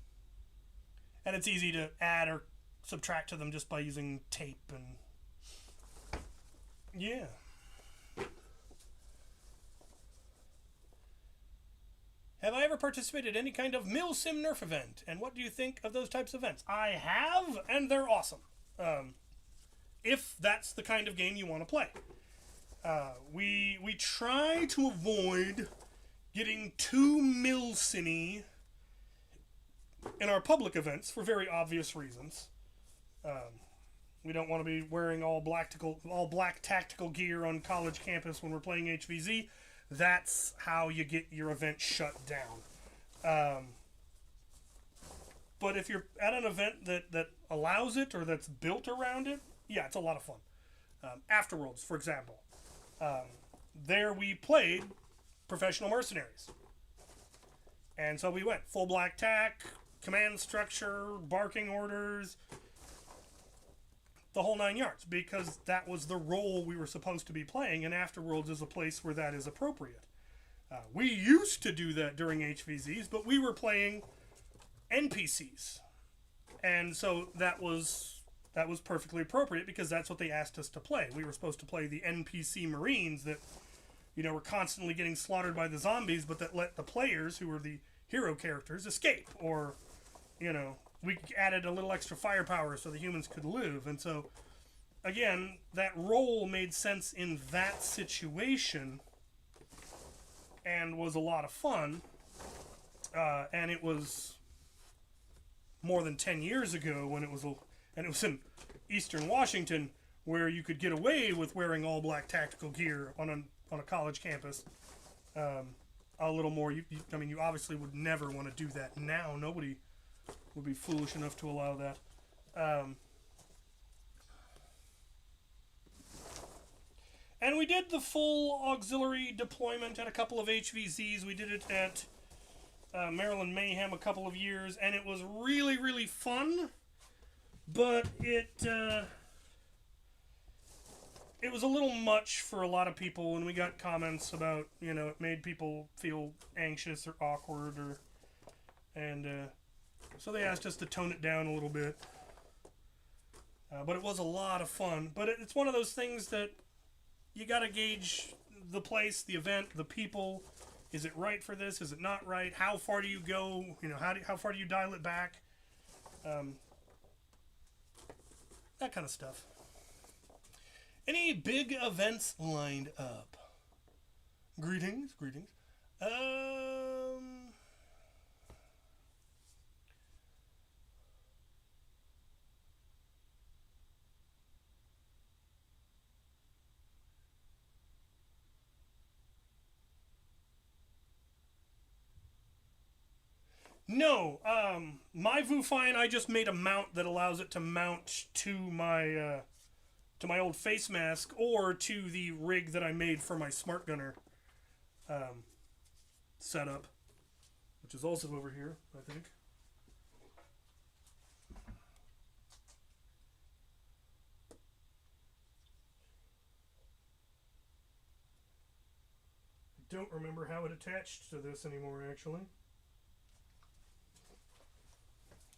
it's easy to add or subtract to them just by using tape, and yeah. Have I ever participated in any kind of Milsim Nerf event? And what do you think of those types of events? I have, and they're awesome. If that's the kind of game you want to play. We try to avoid getting too Milsim-y in our public events for very obvious reasons. We don't want to be wearing all black tactical gear on college campus when we're playing HVZ. That's how you get your event shut down. But if you're at an event that allows it, or that's built around it, yeah, it's a lot of fun. Afterworlds, for example. There we played Professional Mercenaries. And so we went full black tack, command structure, barking orders, the whole 9 yards, because that was the role we were supposed to be playing, and Afterworlds is a place where that is appropriate. We used to do that during HVZs, but we were playing NPCs, and so that was perfectly appropriate, because that's what they asked us to play. We were supposed to play the NPC Marines that, you know, were constantly getting slaughtered by the zombies, but that let the players, who were the hero characters, escape, or, you know, we added a little extra firepower so the humans could live. And so, again, that role made sense in that situation. and was a lot of fun. And it was more than 10 years ago when it was in Eastern Washington, where you could get away with wearing all black tactical gear on a college campus. A little more. I mean, you obviously would never want to do that now. Nobody would be foolish enough to allow that. And we did the full auxiliary deployment at a couple of HVZs. We did it at Maryland Mayhem a couple of years, and it was really, really fun. But it was a little much for a lot of people, and we got comments about, it made people feel anxious or awkward, so they asked us to tone it down a little bit. But it was a lot of fun. But it's one of those things that you got to gauge the place, the event, the people. Is it right for this? Is it not right? How far do you go? How far do you dial it back? That kind of stuff. Any big events lined up? Greetings. No, my Vufine, I just made a mount that allows it to mount to my old face mask or to the rig that I made for my smart gunner setup, which is also over here, I think. I don't remember how it attached to this anymore, actually.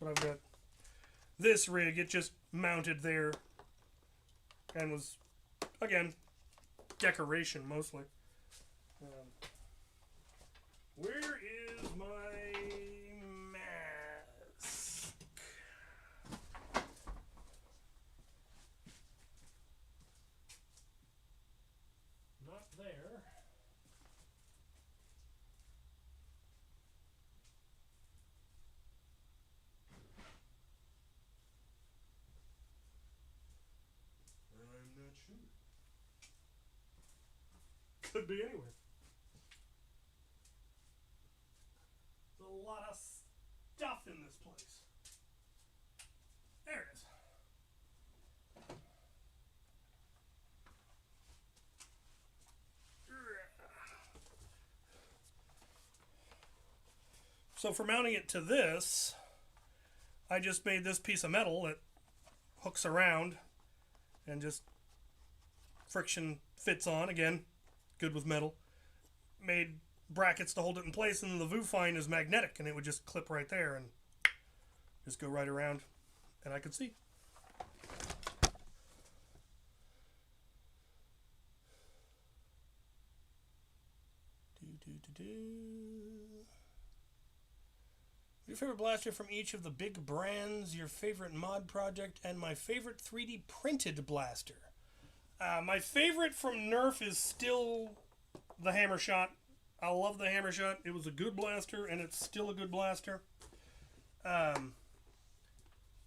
But I've got this rig, it just mounted there and was, again, decoration mostly. Where is my mask? Not there. I'm not sure. Could be anywhere. There's a lot of stuff in this place. There it is. So for mounting it to this, I just made this piece of metal that hooks around and just friction fits on. Again, good with metal. Made brackets to hold it in place, and the Vufine is magnetic, and it would just clip right there and just go right around, and I could see. Your favorite blaster from each of the big brands, your favorite mod project, and my favorite 3D printed blaster. My favorite from Nerf is still the Hammer Shot. I love the Hammer Shot. It was a good blaster, and it's still a good blaster.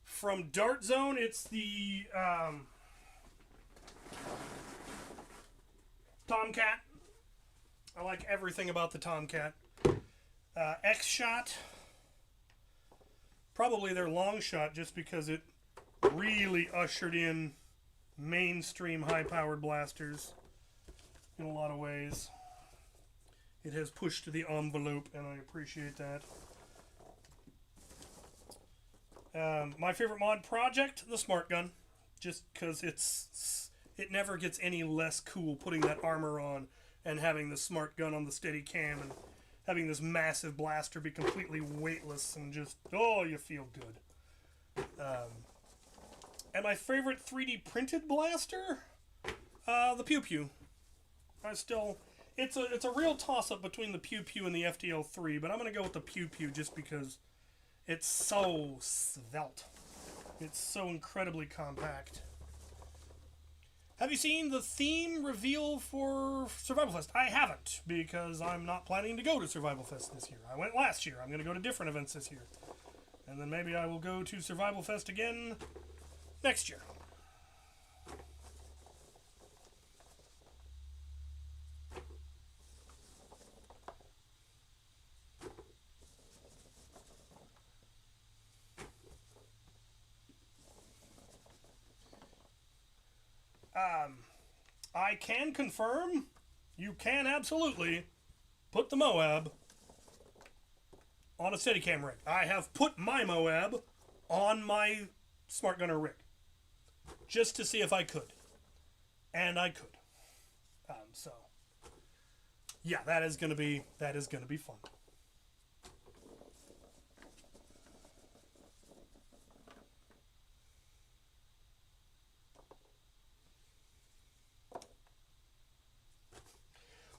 From Dart Zone, it's the Tomcat. I like everything about the Tomcat. X-Shot. Probably their long shot, just because it really ushered in mainstream high-powered blasters in a lot of ways. It has pushed the envelope, and I appreciate that. My favorite mod project, the Smart Gun, just because it never gets any less cool putting that armor on and having the Smart Gun on the steady cam and having this massive blaster be completely weightless and just, oh, you feel good. And my favorite 3D printed blaster? The Pew Pew. It's a real toss-up between the Pew Pew and the FDL3, but I'm going to go with the Pew Pew just because it's so svelte. It's so incredibly compact. Have you seen the theme reveal for Survival Fest? I haven't, because I'm not planning to go to Survival Fest this year. I went last year. I'm going to go to different events this year. And then maybe I will go to Survival Fest again next year. I can confirm, you can absolutely put the Moab on a Steadicam rig. I have put my Moab on my Smart Gunner rig, just to see if I could. And I could. So, yeah, that is gonna be fun.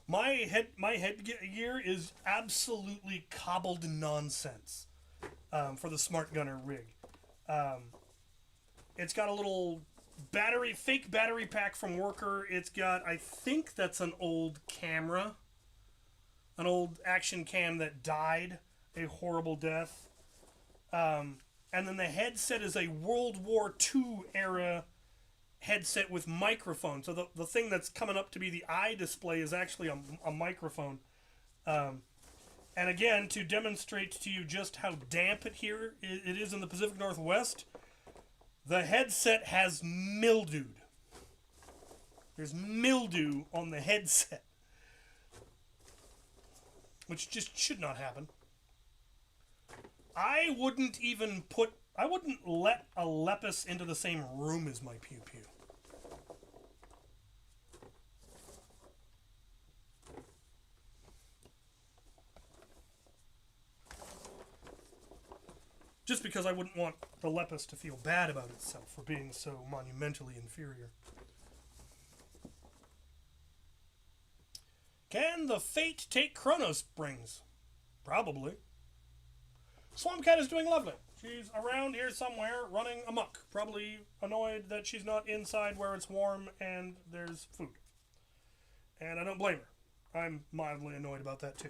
My headgear is absolutely cobbled nonsense for the Smart Gunner rig. It's got a little fake battery pack from Worker. It's got, I think that's an old camera, an old action cam that died a horrible death. And then the headset is a World War II era headset with microphone. So the thing that's coming up to be the eye display is actually a microphone. And again, to demonstrate to you just how damp it is in the Pacific Northwest, the headset has mildewed. There's mildew on the headset, which just should not happen. I wouldn't let a Lepus into the same room as my Pew Pew. Just because I wouldn't want the Lepus to feel bad about itself for being so monumentally inferior. Can the Fate take Chrono Springs? Probably. Swampcat is doing lovely. She's around here somewhere running amok. Probably annoyed that she's not inside where it's warm and there's food. And I don't blame her. I'm mildly annoyed about that too.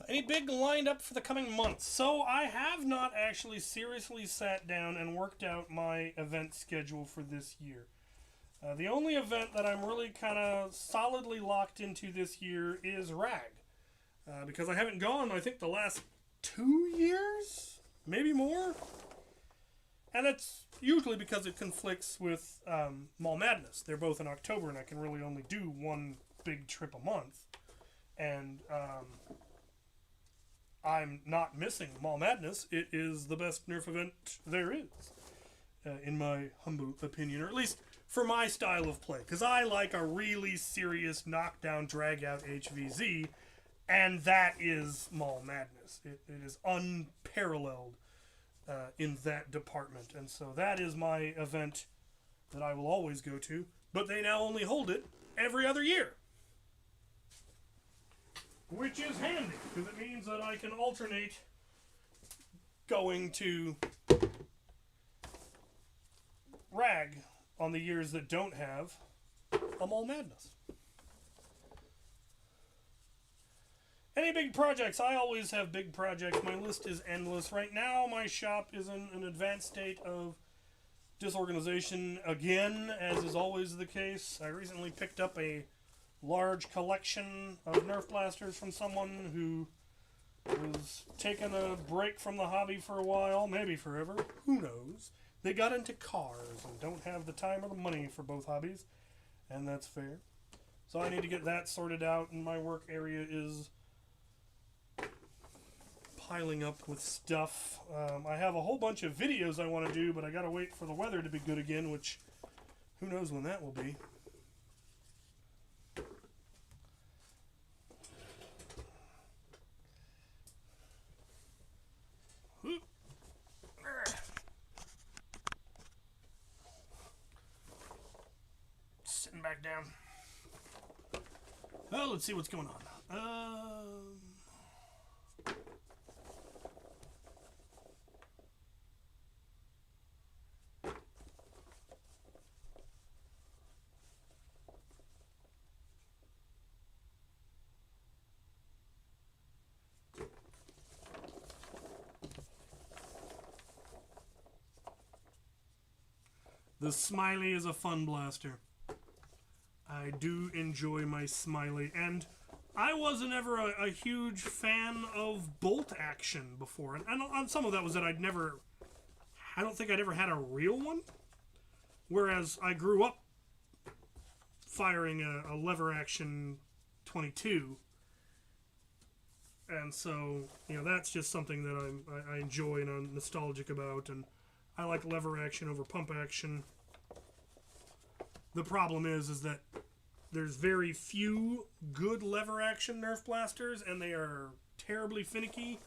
Any big lined up for the coming months? So I have not actually seriously sat down and worked out my event schedule for this year. The only event that I'm really kind of solidly locked into this year is RAG. Because I haven't gone, I think, the last 2 years? Maybe more? And it's usually because it conflicts with Mall Madness. They're both in October, and I can really only do one big trip a month. And I'm not missing Mall Madness. It is the best Nerf event there is, in my humble opinion, or at least for my style of play. Because I like a really serious knockdown, drag-out HVZ, and that is Mall Madness. It is unparalleled in that department. And so that is my event that I will always go to. But they now only hold it every other year. Which is handy, because it means that I can alternate going to RAG on the years that don't have a Mall Madness. Any big projects? I always have big projects. My list is endless. Right now, my shop is in an advanced state of disorganization again, as is always the case. I recently picked up a large collection of Nerf blasters from someone who was taking a break from the hobby for a while, maybe forever, who knows. They got into cars and don't have the time or the money for both hobbies, and that's fair. So I need to get that sorted out, and my work area is piling up with stuff. I have a whole bunch of videos I want to do, but I gotta wait for the weather to be good again, which who knows when that will be. back down. Well, let's see what's going on. The Smiley is a fun blaster. I do enjoy my Smiley, and I wasn't ever a huge fan of bolt action before, and on some of that was that I don't think I'd ever had a real one, whereas I grew up firing a lever action 22, and so, you know, that's just something that I enjoy and I'm nostalgic about, and I like lever action over pump action. The problem is that there's very few good lever action Nerf blasters, and they are terribly finicky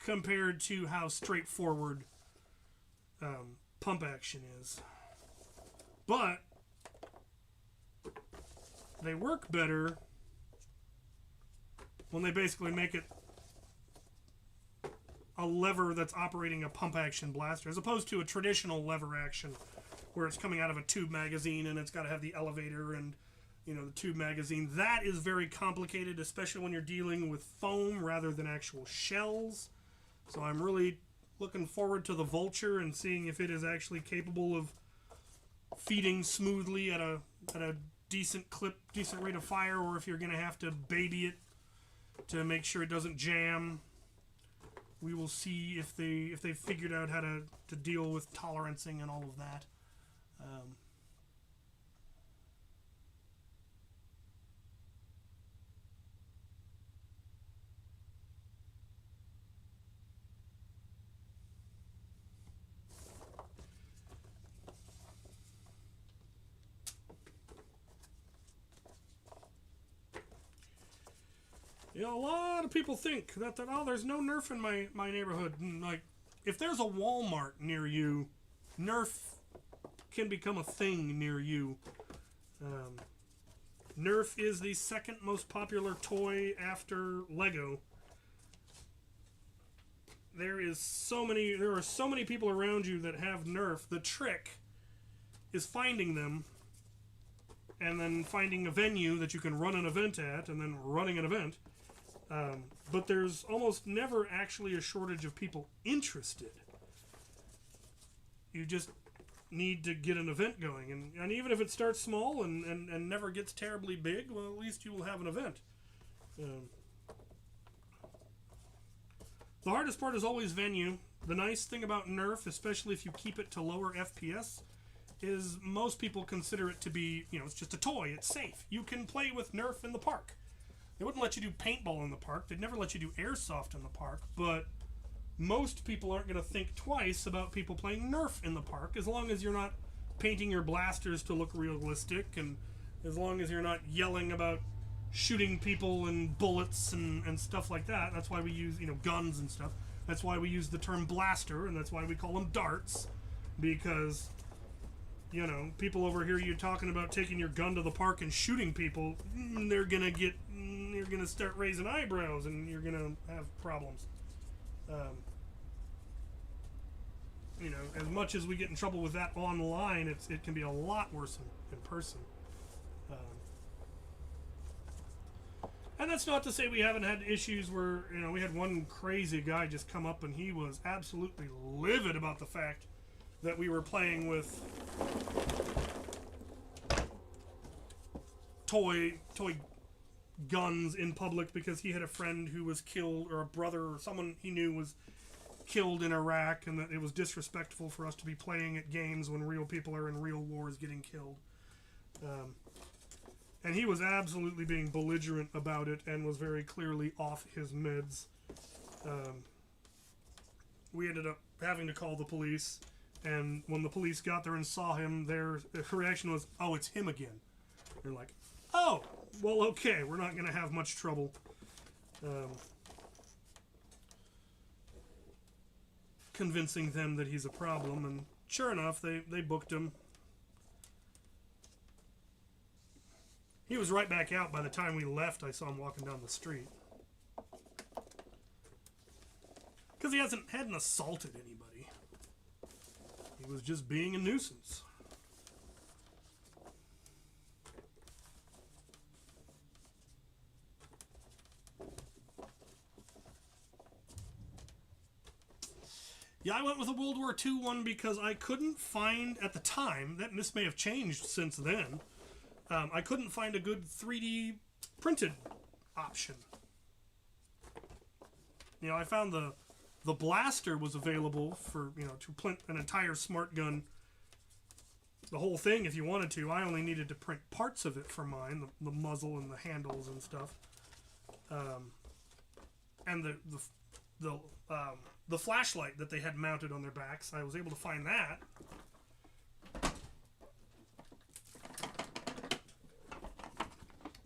compared to how straightforward pump action is. But they work better when they basically make it a lever that's operating a pump action blaster, as opposed to a traditional lever action where it's coming out of a tube magazine and it's got to have the elevator and, you know, the tube magazine. That is very complicated, especially when you're dealing with foam rather than actual shells. So I'm really looking forward to the Vulture and seeing if it is actually capable of feeding smoothly at a decent clip, decent rate of fire, or if you're going to have to baby it to make sure it doesn't jam. We will see if they figured out how to deal with tolerancing and all of that. You know, a lot of people think that oh, there's no Nerf in my neighborhood. And, like, if there's a Walmart near you, Nerf can become a thing near you. Nerf is the second most popular toy after Lego. There are so many people around you that have Nerf. The trick is finding them and then finding a venue that you can run an event at and then running an event. But there's almost never actually a shortage of people interested. You just need to get an event going. And even if it starts small and never gets terribly big, well, at least you will have an event. The hardest part is always venue. The nice thing about Nerf, especially if you keep it to lower FPS, is most people consider it to be, you know, it's just a toy. It's safe. You can play with Nerf in the park. They wouldn't let you do paintball in the park. They'd never let you do airsoft in the park. But most people aren't going to think twice about people playing Nerf in the park, as long as you're not painting your blasters to look realistic, and as long as you're not yelling about shooting people and bullets and stuff like that. That's why we use, you know, guns and stuff. That's why we use the term blaster, and that's why we call them darts, because, you know, people over here, you talking about taking your gun to the park and shooting people, you're gonna start raising eyebrows and you're gonna have problems. You know, as much as we get in trouble with that online, it can be a lot worse in person. And that's not to say we haven't had issues where, you know, we had one crazy guy just come up and he was absolutely livid about the fact that we were playing with toy guns in public because he had a friend who was killed, or a brother or someone he knew was killed in Iraq, and that it was disrespectful for us to be playing at games when real people are in real wars getting killed. And he was absolutely being belligerent about it and was very clearly off his meds. We ended up having to call the police, and when the police got there and saw him, their reaction was, "Oh, it's him again." They're like, "Oh, well, okay, we're not going to have much trouble." Convincing them that he's a problem, and sure enough, they booked him. He was right back out by the time we left. I saw him walking down the street. Because he hadn't assaulted anybody. He was just being a nuisance. Yeah, I went with a World War II one because I couldn't find, at the time, this may have changed since then, I couldn't find a good 3D printed option. You know, I found the blaster was available for, you know, to print an entire smart gun, the whole thing if you wanted to. I only needed to print parts of it for mine, the muzzle and the handles and stuff. And the flashlight that they had mounted on their backs, I was able to find that.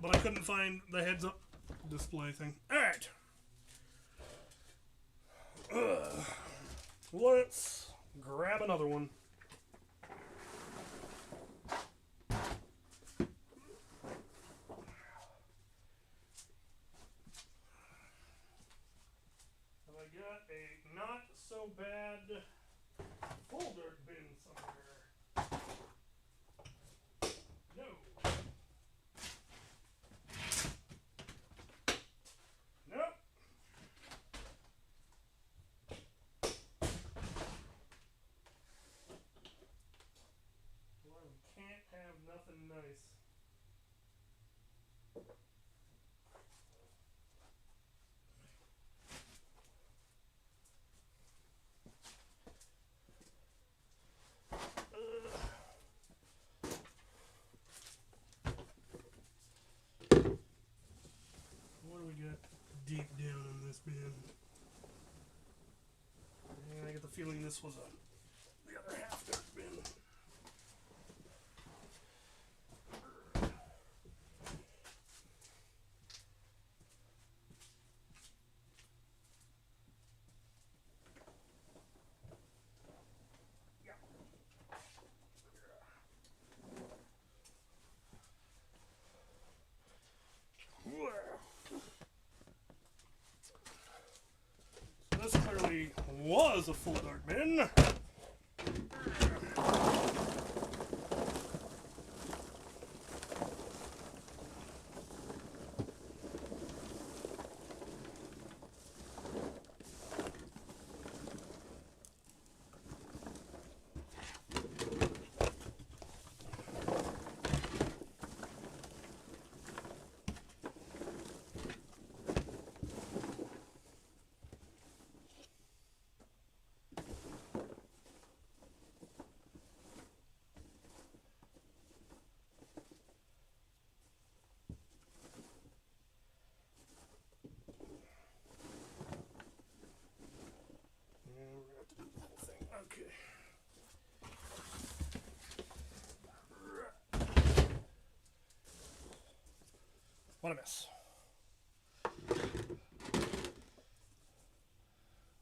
But I couldn't find the heads-up display thing. Alright. Let's grab another one. Not so bad full dirt bin somewhere. No. Nope. Well, we can't have nothing nice. Deep down in this bin. And I get the feeling this was the other half dirt bin. This clearly was a full dirt bin. Okay. What a mess.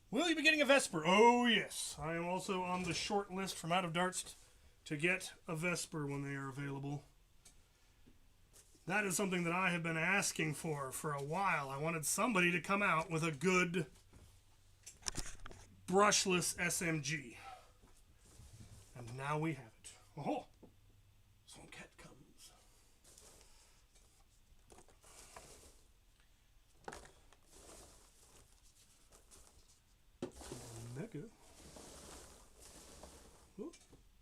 Will you be getting a Vesper? Oh, yes. I am also on the short list from Out of Darts to get a Vesper when they are available. That is something that I have been asking for a while. I wanted somebody to come out with a good brushless SMG. And now we have it. Oh, some cat comes. Mega. Oh,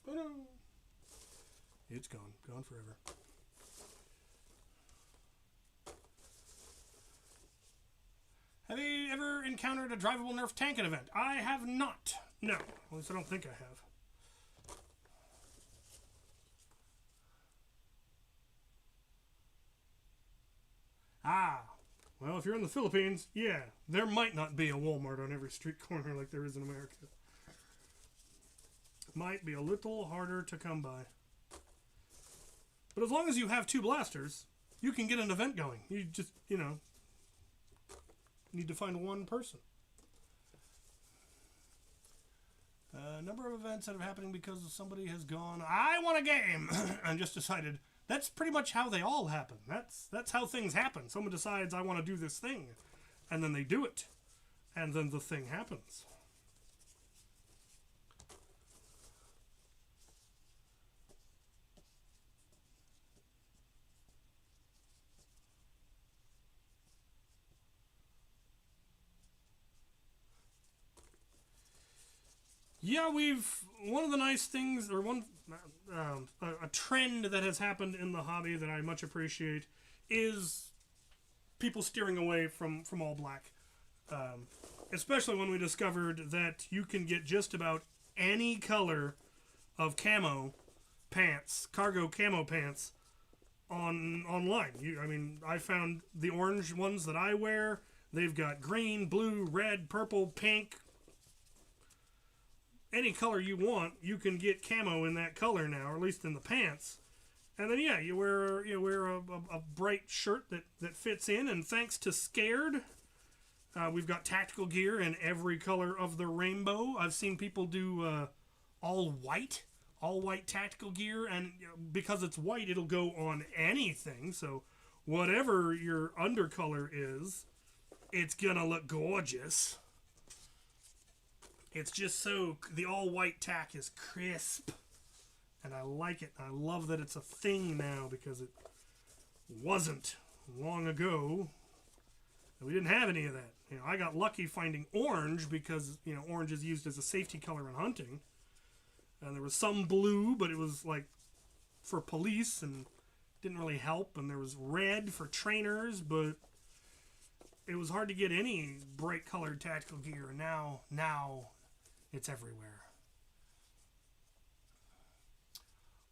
oh. It's gone forever. Have you ever encountered a drivable Nerf tank at an event? I have not. No. At least I don't think I have. Ah. Well, if you're in the Philippines, yeah, there might not be a Walmart on every street corner like there is in America. It might be a little harder to come by. But as long as you have 2 blasters, you can get an event going. You just, you know, need to find one person. Number of events that are happening because somebody has gone, I want a game, and just decided That's pretty much how they all happen. That's how things happen. Someone decides, I want to do this thing, and then they do it, and then the thing happens. Yeah, one of the nice things, or a trend that has happened in the hobby that I much appreciate is people steering away from all black. Especially when we discovered that you can get just about any color of camo pants, cargo camo pants, online. I found the orange ones that I wear. They've got green, blue, red, purple, pink. Any color you want, you can get camo in that color now, or at least in the pants. And then you wear a bright shirt that fits in. And thanks to Scared, we've got tactical gear in every color of the rainbow. I've seen people do all white tactical gear, and because it's white, it'll go on anything. So whatever your undercolor is, it's gonna look gorgeous. It's just so, the all-white tack is crisp, and I like it. I love that it's a thing now, because it wasn't long ago. We didn't have any of that. I got lucky finding orange, because, orange is used as a safety color in hunting. And there was some blue, but it was, for police, and didn't really help. And there was red for trainers, but it was hard to get any bright-colored tactical gear. Now, it's everywhere.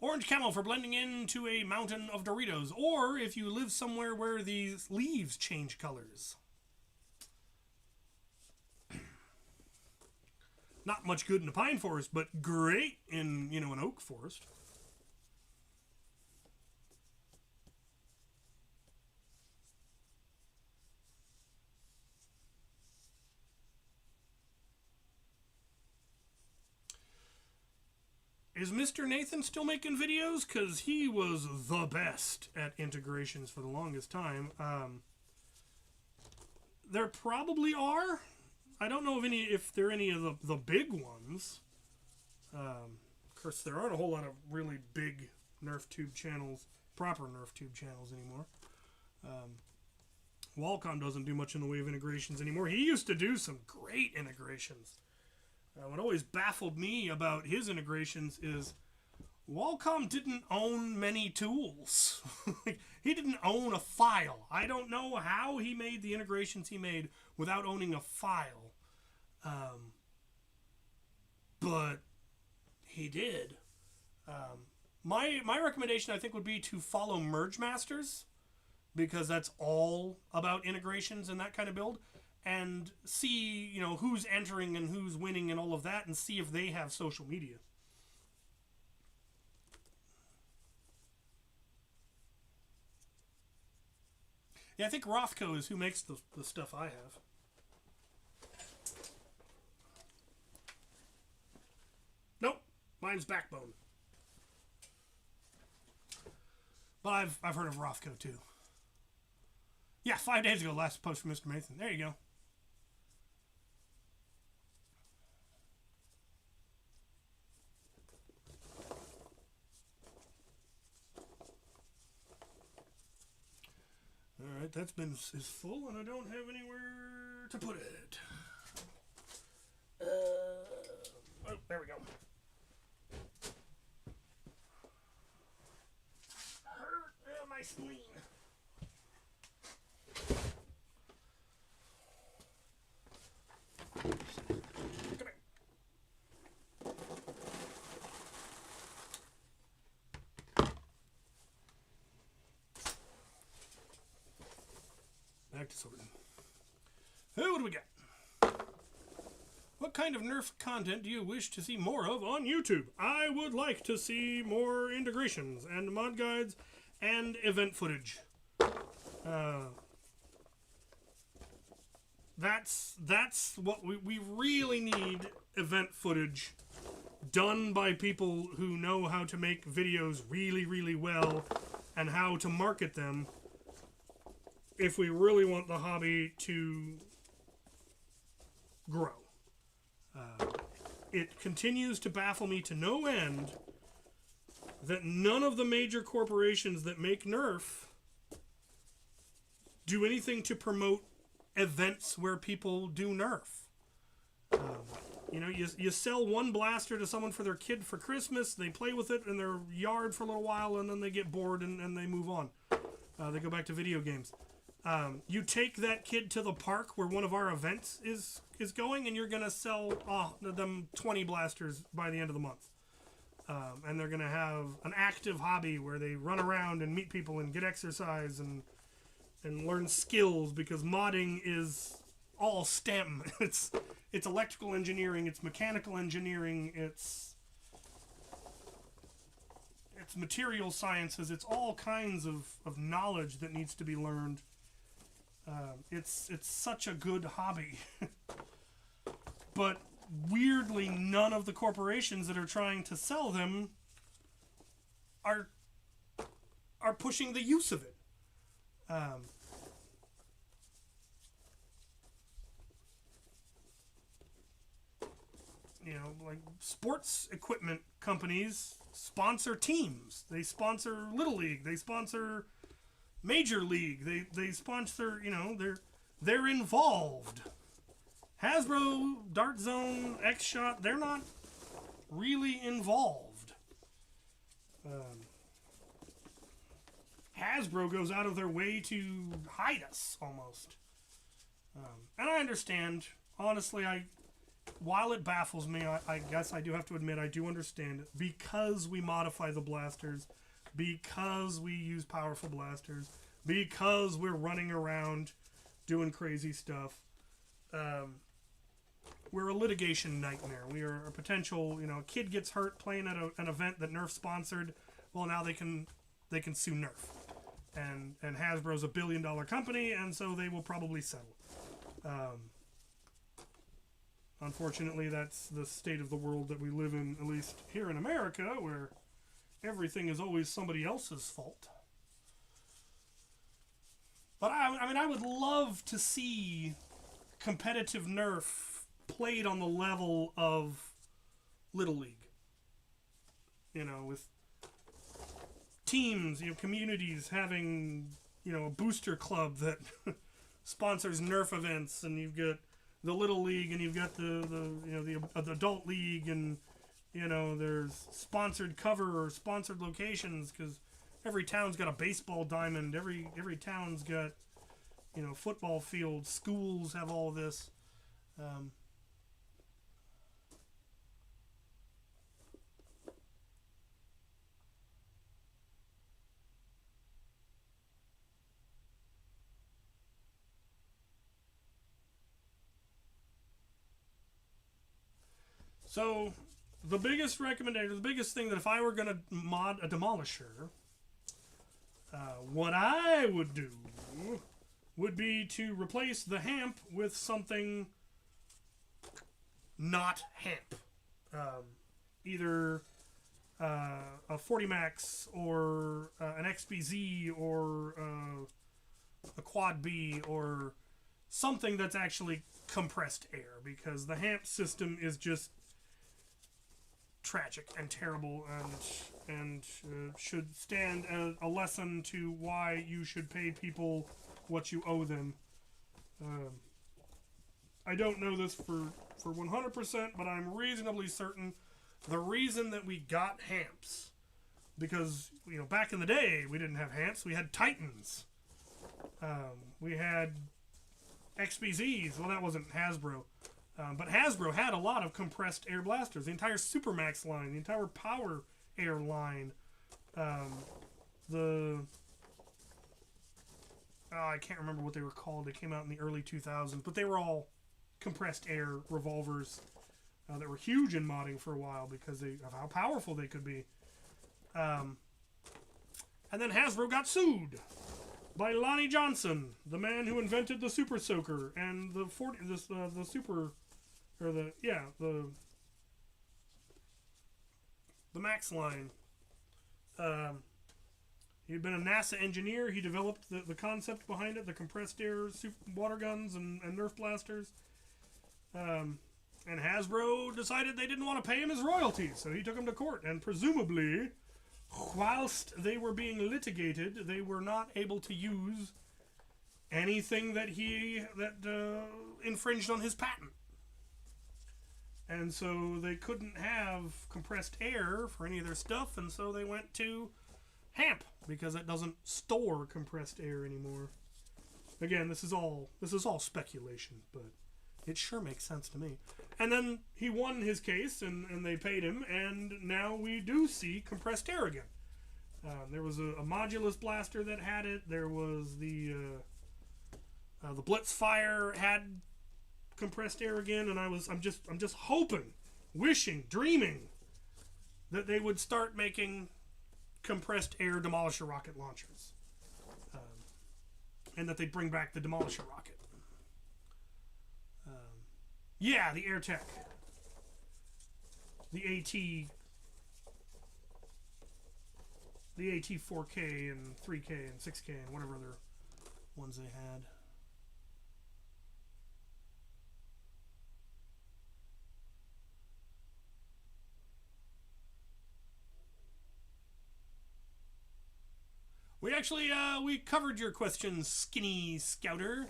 Orange camo for blending into a mountain of Doritos, or if you live somewhere where the leaves change colors. Not much good in a pine forest, but great in, an oak forest. Is Mr. Nathan still making videos? Because he was the best at integrations for the longest time. There probably are. I don't know if there are any of the big ones. Of course, there aren't a whole lot of really big Nerf tube channels, proper Nerf tube channels anymore. Walcom doesn't do much in the way of integrations anymore. He used to do some great integrations. What always baffled me about his integrations is Walcom didn't own many tools. He didn't own a file. I don't know how he made the integrations he made without owning a file. But he did. My recommendation, I think, would be to follow Merge Masters, because that's all about integrations and that kind of build. And see, who's entering and who's winning and all of that, and see if they have social media. Yeah, I think Rothko is who makes the stuff I have. Nope, mine's Backbone. But I've heard of Rothko too. Yeah, 5 days ago, last post from Mr. Mason. There you go. Alright, that's been is full, and I don't have anywhere to put it. Oh, there we go. My spleen. Come here. Back to sorting. What do we got? What kind of Nerf content do you wish to see more of on YouTube? I would like to see more integrations and mod guides and event footage. That's what we really need. Event footage done by people who know how to make videos really, really well, and how to market them if we really want the hobby to grow. It continues to baffle me to no end that none of the major corporations that make Nerf do anything to promote events where people do Nerf. You sell one blaster to someone for their kid for Christmas, they play with it in their yard for a little while, and then they get bored and they move on. They go back to video games. You take that kid to the park where one of our events is going, and you're going to sell them 20 blasters by the end of the month. And they're going to have an active hobby where they run around and meet people and get exercise and learn skills, because modding is all STEM. It's electrical engineering, it's mechanical engineering, it's material sciences, it's all kinds of knowledge that needs to be learned. It's such a good hobby. But weirdly, none of the corporations that are trying to sell them are pushing the use of it. Like sports equipment companies sponsor teams. They sponsor Little League. They sponsor Major League. They sponsor, they're involved. Hasbro, Dart Zone, X-Shot, they're not really involved. Hasbro goes out of their way to hide us, almost. And I understand. Honestly, while it baffles me, I guess I do have to admit I do understand it. Because we modify the blasters, because we use powerful blasters, because we're running around doing crazy stuff, we're a litigation nightmare. We are a potential, a kid gets hurt playing at an event that Nerf sponsored. Well, now they can sue Nerf. And Hasbro's a $1 billion company, and so they will probably settle. Unfortunately, that's the state of the world that we live in, at least here in America, where everything is always somebody else's fault. But I would love to see competitive Nerf played on the level of Little League. With teams, communities having, a booster club that sponsors Nerf events, and you've got the Little League, and you've got the adult league, and there's sponsored cover or sponsored locations, because every town's got a baseball diamond, every town's got football fields, schools have all of this. So, the biggest recommendation, the biggest thing that if I were going to mod a Demolisher, what I would do would be to replace the hamp with something not hamp. Either a 40 Max or an XBZ or a Quad B or something that's actually compressed air, because the hamp system is just tragic and terrible, and should stand as a lesson to why you should pay people what you owe them. I don't know this for 100%, but I'm reasonably certain the reason that we got hamps, because back in the day we didn't have hamps, we had Titans, we had XBZs. Well, that wasn't Hasbro. But Hasbro had a lot of compressed air blasters. The entire Supermax line, the entire Power Air line, I can't remember what they were called. They came out in the early 2000s, but they were all compressed air revolvers that were huge in modding for a while because of how powerful they could be. And then Hasbro got sued by Lonnie Johnson, the man who invented the Super Soaker and the Max line. He had been a NASA engineer. He developed the concept behind it, the compressed air water guns and Nerf blasters. And Hasbro decided they didn't want to pay him his royalties, so he took him to court. And presumably, whilst they were being litigated, they were not able to use anything that infringed on his patent. And so they couldn't have compressed air for any of their stuff, and so they went to HAMP, because it doesn't store compressed air anymore. Again, this is all speculation, but it sure makes sense to me. And then he won his case, and they paid him, and now we do see compressed air again. There was a Modulus blaster that had it. There was the Blitzfire had compressed air again, and I'm just hoping, wishing, dreaming that they would start making compressed air Demolisher rocket launchers, and that they'd bring back the Demolisher rocket. Yeah, the AirTech, the AT 4K and 3K and 6K and whatever other ones they had. We actually, we covered your question, Skinny Scouter.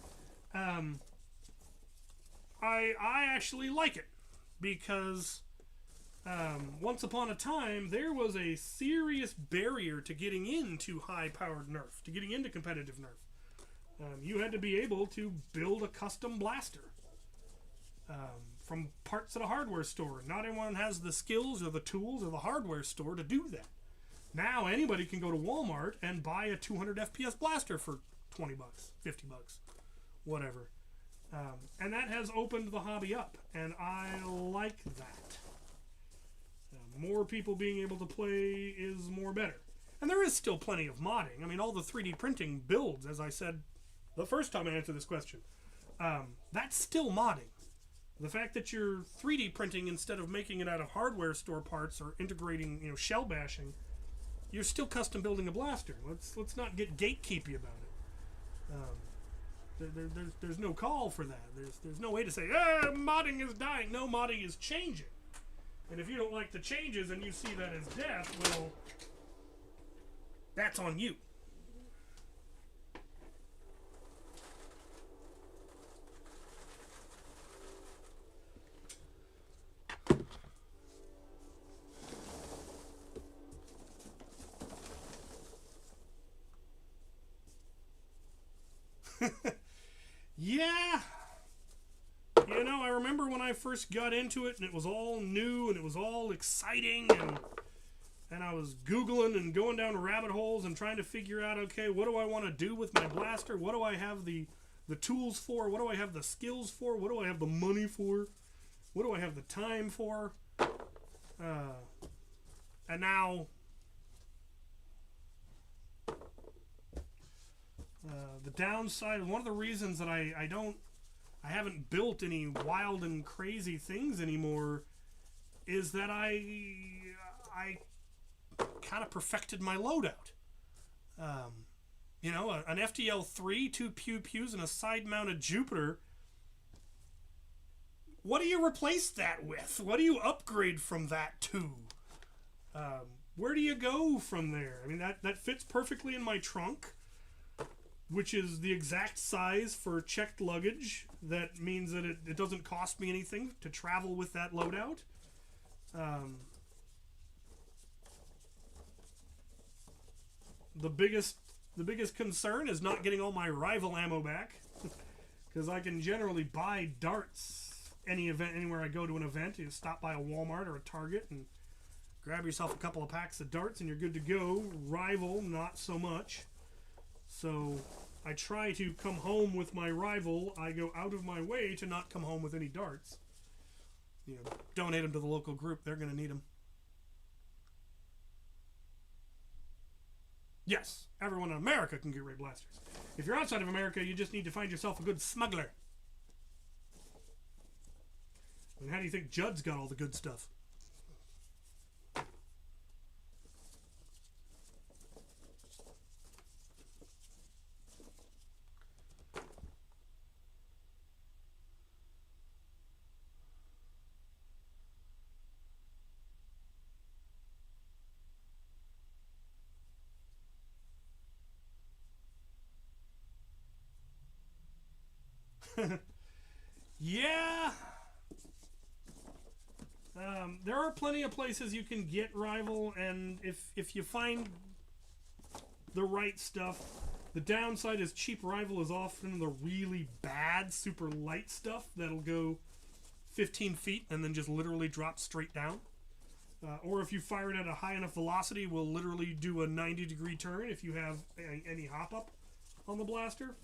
I actually like it, because once upon a time, there was a serious barrier to getting into high-powered Nerf, to getting into competitive Nerf. You had to be able to build a custom blaster from parts at a hardware store. Not everyone has the skills or the tools or the hardware store to do that. Now anybody can go to Walmart and buy a 200 FPS blaster for $20, $50, whatever. And that has opened the hobby up, and I like that. More people being able to play is more better. And there is still plenty of modding. I mean, all the 3D printing builds, as I said the first time I answered this question, that's still modding. The fact that you're 3D printing instead of making it out of hardware store parts or integrating, shell bashing, you're still custom building a blaster. Let's not get gatekeepy about it. There's no call for that. There's no way to say, modding is dying. No, modding is changing. And if you don't like the changes and you see that as death, well, that's on you. Yeah. I remember when I first got into it and it was all new and it was all exciting, and I was Googling and going down rabbit holes and trying to figure out, okay, what do I want to do with my blaster? What do I have the tools for? What do I have the skills for? What do I have the money for? What do I have the time for? And now the downside, one of the reasons that I haven't built any wild and crazy things anymore is that I kind of perfected my loadout. An FDL-3, 2 pew-pews, and a side-mounted Jupiter. What do you replace that with? What do you upgrade from that to? Where do you go from there? I mean, that fits perfectly in my trunk, which is the exact size for checked luggage. That means that it doesn't cost me anything to travel with that loadout. The biggest concern is not getting all my rival ammo back, because I can generally buy darts anywhere I go to an event. You stop by a Walmart or a Target and grab yourself a couple of packs of darts and you're good to go. Rival, not so much. So I try to come home with my rival. I go out of my way to not come home with any darts. Donate them to the local group. They're going to need them. Yes, everyone in America can get ray blasters. If you're outside of America, you just need to find yourself a good smuggler. And how do you think Judd's got all the good stuff? Yeah. There are plenty of places you can get Rival, and if you find the right stuff, the downside is cheap Rival is often the really bad, super light stuff that'll go 15 feet and then just literally drop straight down. Or if you fire it at a high enough velocity, will literally do a 90-degree turn if you have any hop-up on the blaster.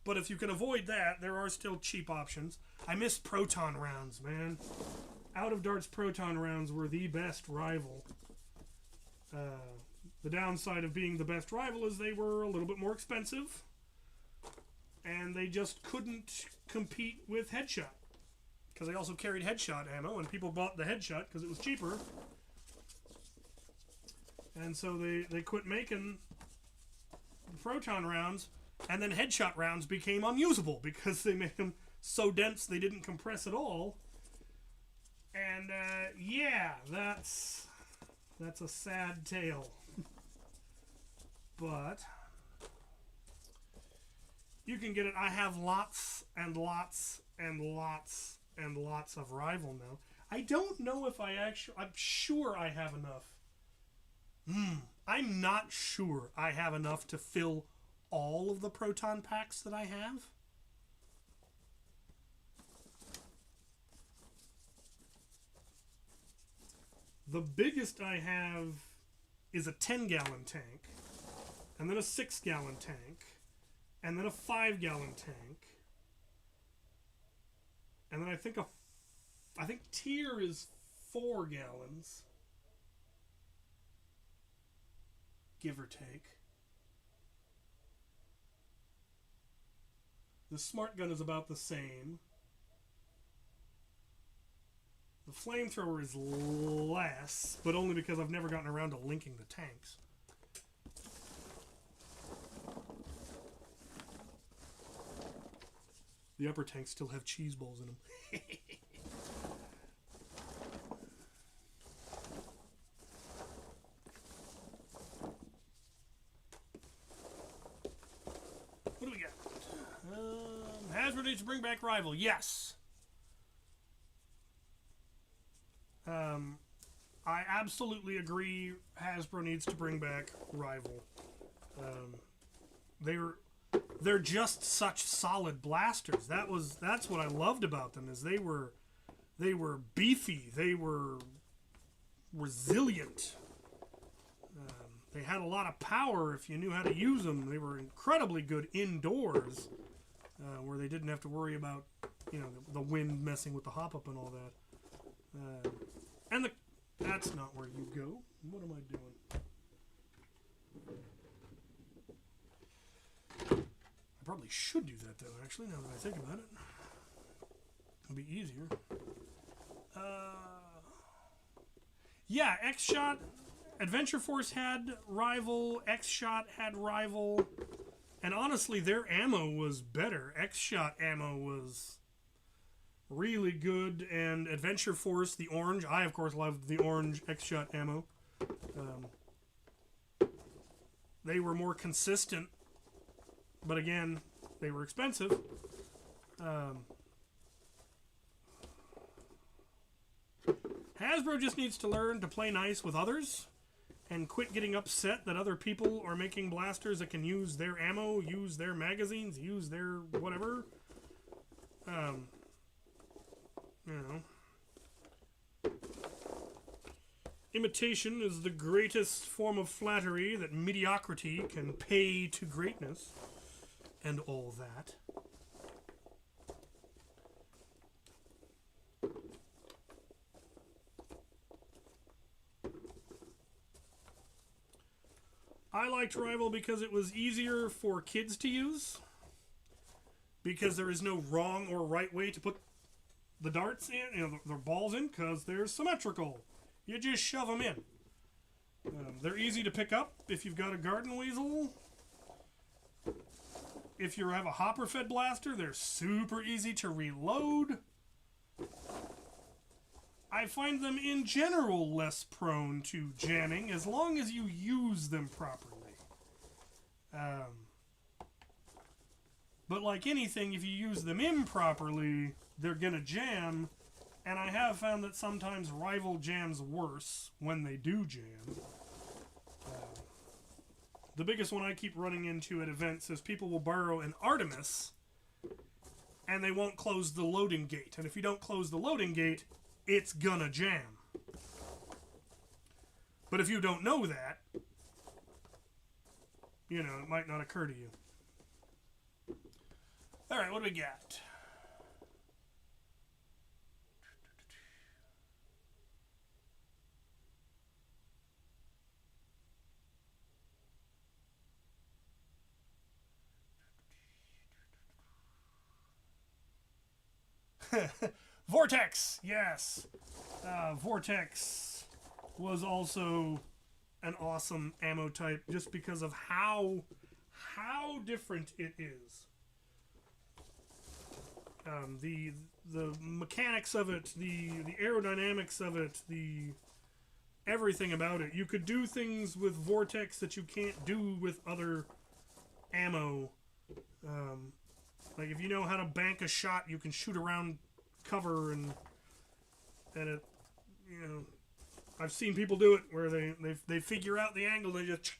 But if you can avoid that, there are still cheap options. I miss proton rounds, man. Out of darts proton rounds were the best Rival. The downside of being the best Rival is they were a little bit more expensive. And they just couldn't compete with Headshot. Because they also carried Headshot ammo, and people bought the Headshot because it was cheaper. And so they quit making the proton rounds. And then Headshot rounds became unusable because they made them so dense they didn't compress at all. And yeah, that's a sad tale. But you can get it. I have lots and lots and lots and lots of Rival now. I don't know if I'm sure I have enough. I'm not sure I have enough to fill all of the proton packs that I have. The biggest I have is a 10-gallon tank, and then a 6-gallon tank, and then a 5-gallon tank, and then I think tier is 4 gallons, give or take. The smart gun is about the same. The flamethrower is less, but only because I've never gotten around to linking the tanks. The upper tanks still have cheese balls in them. What do we got? Hasbro needs to bring back Rival. Yes. I absolutely agree. Hasbro needs to bring back Rival. They're just such solid blasters. That's what I loved about them, is they were beefy. They were resilient. They had a lot of power if you knew how to use them. They were incredibly good indoors, where they didn't have to worry about the wind messing with the hop-up and all that. And that's not where you go. What am I doing? I probably should do that, though, actually, now that I think about it. It'll be easier. Yeah, X-Shot. Adventure Force had Rival. X-Shot had Rival. And honestly, their ammo was better. X-Shot ammo was really good, and Adventure Force, the orange, I of course loved the orange X-Shot ammo. They were more consistent, but again, they were expensive. Hasbro just needs to learn to play nice with others and quit getting upset that other people are making blasters that can use their ammo, use their magazines, use their whatever. Imitation is the greatest form of flattery that mediocrity can pay to greatness, and all that. I liked Rival because it was easier for kids to use, because there is no wrong or right way to put the darts in, the balls in, because they're symmetrical. You just shove them in. They're easy to pick up if you've got a garden weasel. If you have a hopper-fed blaster, they're super easy to reload. I find them in general less prone to jamming as long as you use them properly. But like anything, if you use them improperly, they're gonna jam. And I have found that sometimes rival jams worse when they do jam. The biggest one I keep running into at events is people will borrow an Artemis and they won't close the loading gate. And if you don't close the loading gate, it's gonna jam. But if you don't know that, you know, it might not occur to you. Alright, what do we got? Vortex, yes. Vortex was also an awesome ammo type just because of how different it is. The mechanics of it, the aerodynamics of it, the everything about it. You could do things with Vortex that you can't do with other ammo. Like if you know how to bank a shot, you can shoot around cover and it, you know, I've seen people do it where they figure out the angle, they just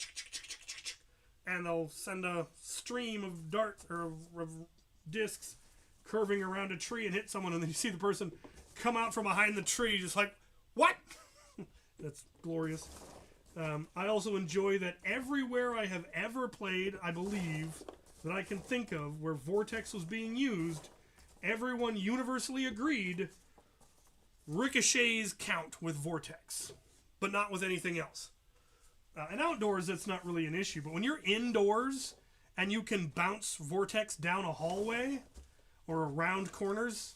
and they'll send a stream of darts or of discs curving around a tree and hit someone, and then you see the person come out from behind the tree just like, what? That's glorious. I also enjoy that everywhere I have ever played, I believe, that I can think of where Vortex was being used, everyone universally agreed ricochets count with Vortex, but not with anything else. And outdoors, that's not really an issue, but when you're indoors and you can bounce Vortex down a hallway or around corners,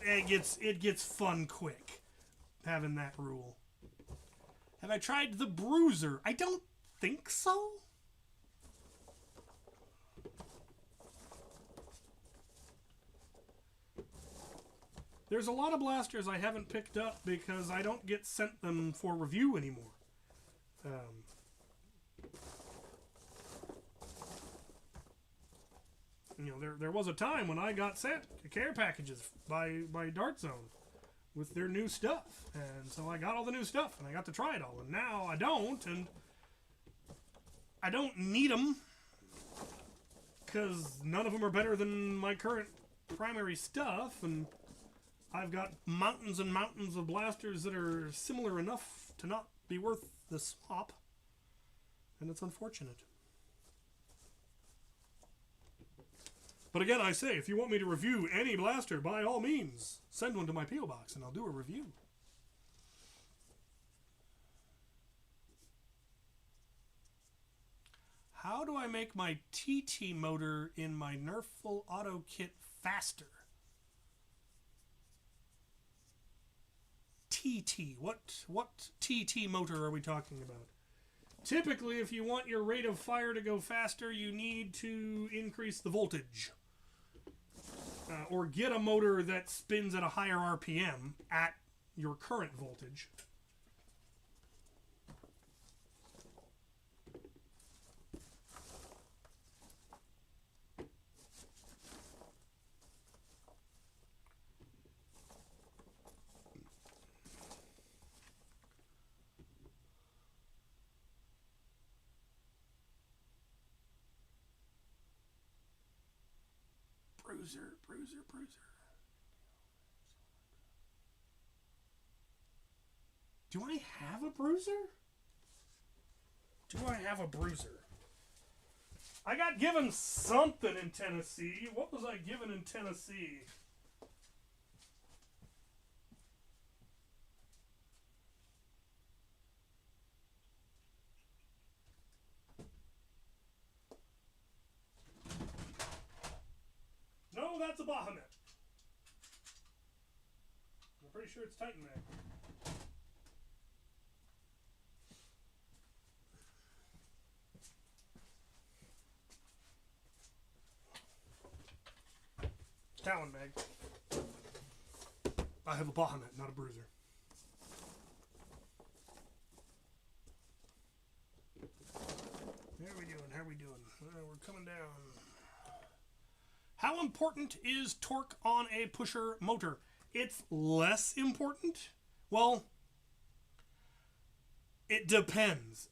it gets fun quick having that rule. Have I tried the Bruiser? I don't think so. There's a lot of blasters I haven't picked up because I don't get sent them for review anymore. You know, there was a time when I got sent care packages by Dart Zone with their new stuff, and so I got all the new stuff and I got to try it all, and now I don't, and I don't need them because none of them are better than my current primary stuff, and I've got mountains and mountains of blasters that are similar enough to not be worth the swap, and it's unfortunate. But again, I say, if you want me to review any blaster, by all means, send one to my P.O. Box and I'll do a review. How do I make my TT motor in my Nerfful auto kit faster? TT. What TT motor are we talking about? Typically, if you want your rate of fire to go faster, you need to increase the voltage. Or get a motor that spins at a higher RPM at your current voltage. Bruiser. Do I have a Bruiser? Do I have a Bruiser? I got given something in Tennessee. What was I given in Tennessee? No, that's a Bahamut. I'm pretty sure it's Titan Mag. Talon Mag. I have a Bahamut, not a Bruiser. How are we doing? We're coming down. How important is torque on a pusher motor? It's less important. Well, it depends.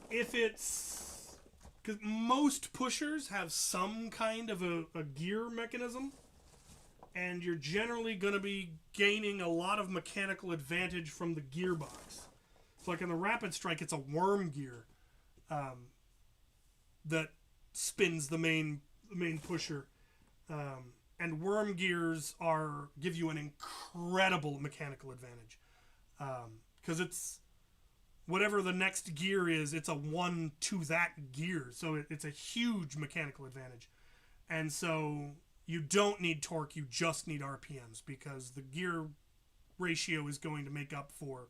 If it's... Because most pushers have some kind of a gear mechanism, and you're generally going to be gaining a lot of mechanical advantage from the gearbox. So like in the Rapid Strike, it's a worm gear that spins the main pusher. And worm gears give you an incredible mechanical advantage. Because it's whatever the next gear is, it's a 1 to that gear. So it's a huge mechanical advantage. And so you don't need torque, you just need RPMs, because the gear ratio is going to make up for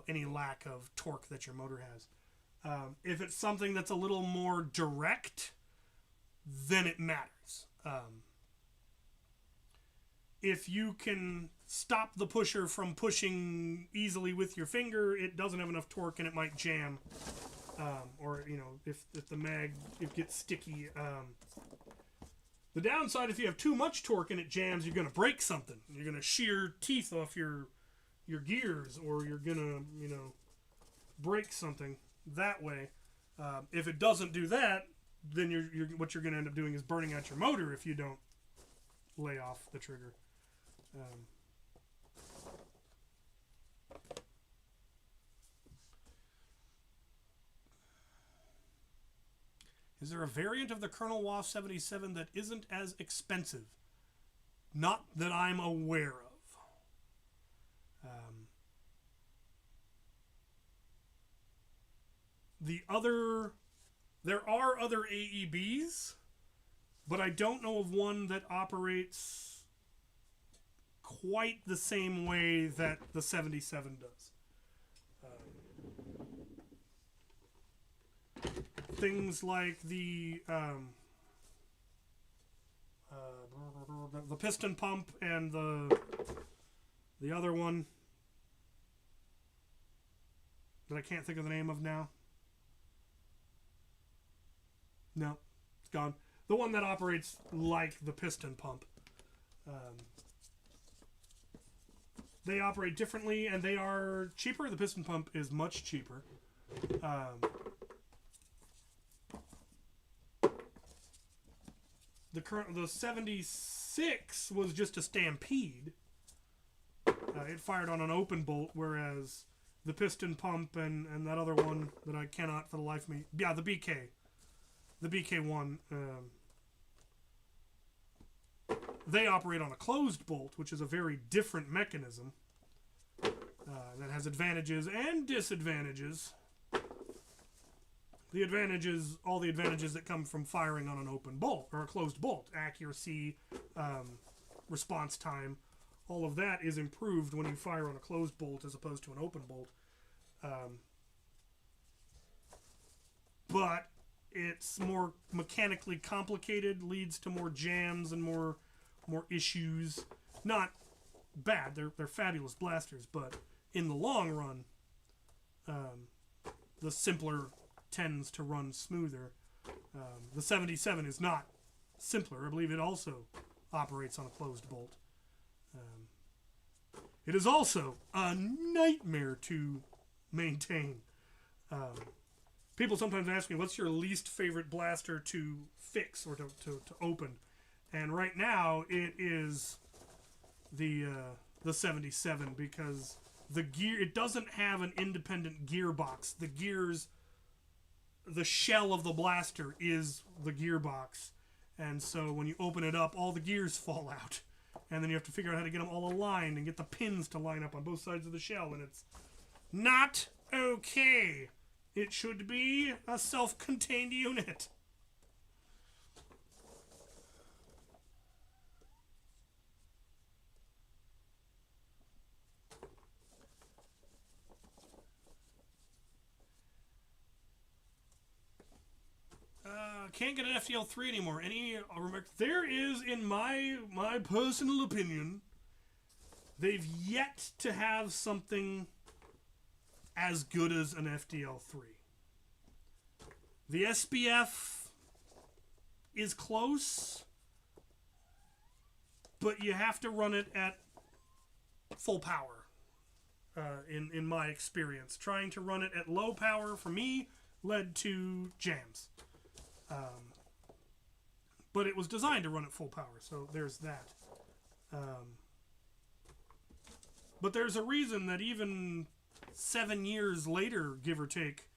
any lack of torque that your motor has. If it's something that's a little more direct, then it matters. If you can stop the pusher from pushing easily with your finger, it doesn't have enough torque and it might jam. Or, if the mag, it gets sticky. The downside, if you have too much torque and it jams, you're going to break something. You're going to shear teeth off your gears, or you're going to, break something that way. If it doesn't do that, then what you're going to end up doing is burning out your motor if you don't lay off the trigger. Is there a variant of the Colonel WAF 77 that isn't as expensive? Not that I'm aware of. There are other AEBs, but I don't know of one that operates quite the same way that the 77 does. Things like the piston pump and the other one that I can't think of the name of now. No, it's gone. The one that operates like the piston pump. They operate differently, and they are cheaper. The piston pump is much cheaper. The 76 was just a Stampede. It fired on an open bolt, whereas the piston pump and that other one that I cannot for the life of me... Yeah, the BK1, they operate on a closed bolt, which is a very different mechanism that has advantages and disadvantages. The advantages, all the advantages that come from firing on an open bolt or a closed bolt, accuracy, response time, all of that is improved when you fire on a closed bolt as opposed to an open bolt. But it's more mechanically complicated, leads to more jams and more issues. Not bad, they're fabulous blasters, but in the long run, the simpler tends to run smoother. The 77 is not simpler. I believe it also operates on a closed bolt. It is also a nightmare to maintain. People sometimes ask me, what's your least favorite blaster to fix or to open? And right now, it is the 77, because the gear, it doesn't have an independent gearbox. The shell of the blaster is the gearbox. And so when you open it up, all the gears fall out. And then you have to figure out how to get them all aligned and get the pins to line up on both sides of the shell. And it's not okay. It should be a self-contained unit. Can't get an FDL3 anymore. There is, in my personal opinion, they've yet to have something as good as an FDL3. The SBF is close. but you have to run it at full power. In my experience, trying to run it at low power for me led to jams. But it was designed to run at full power, so there's that. But there's a reason that even 7 years later, give or take,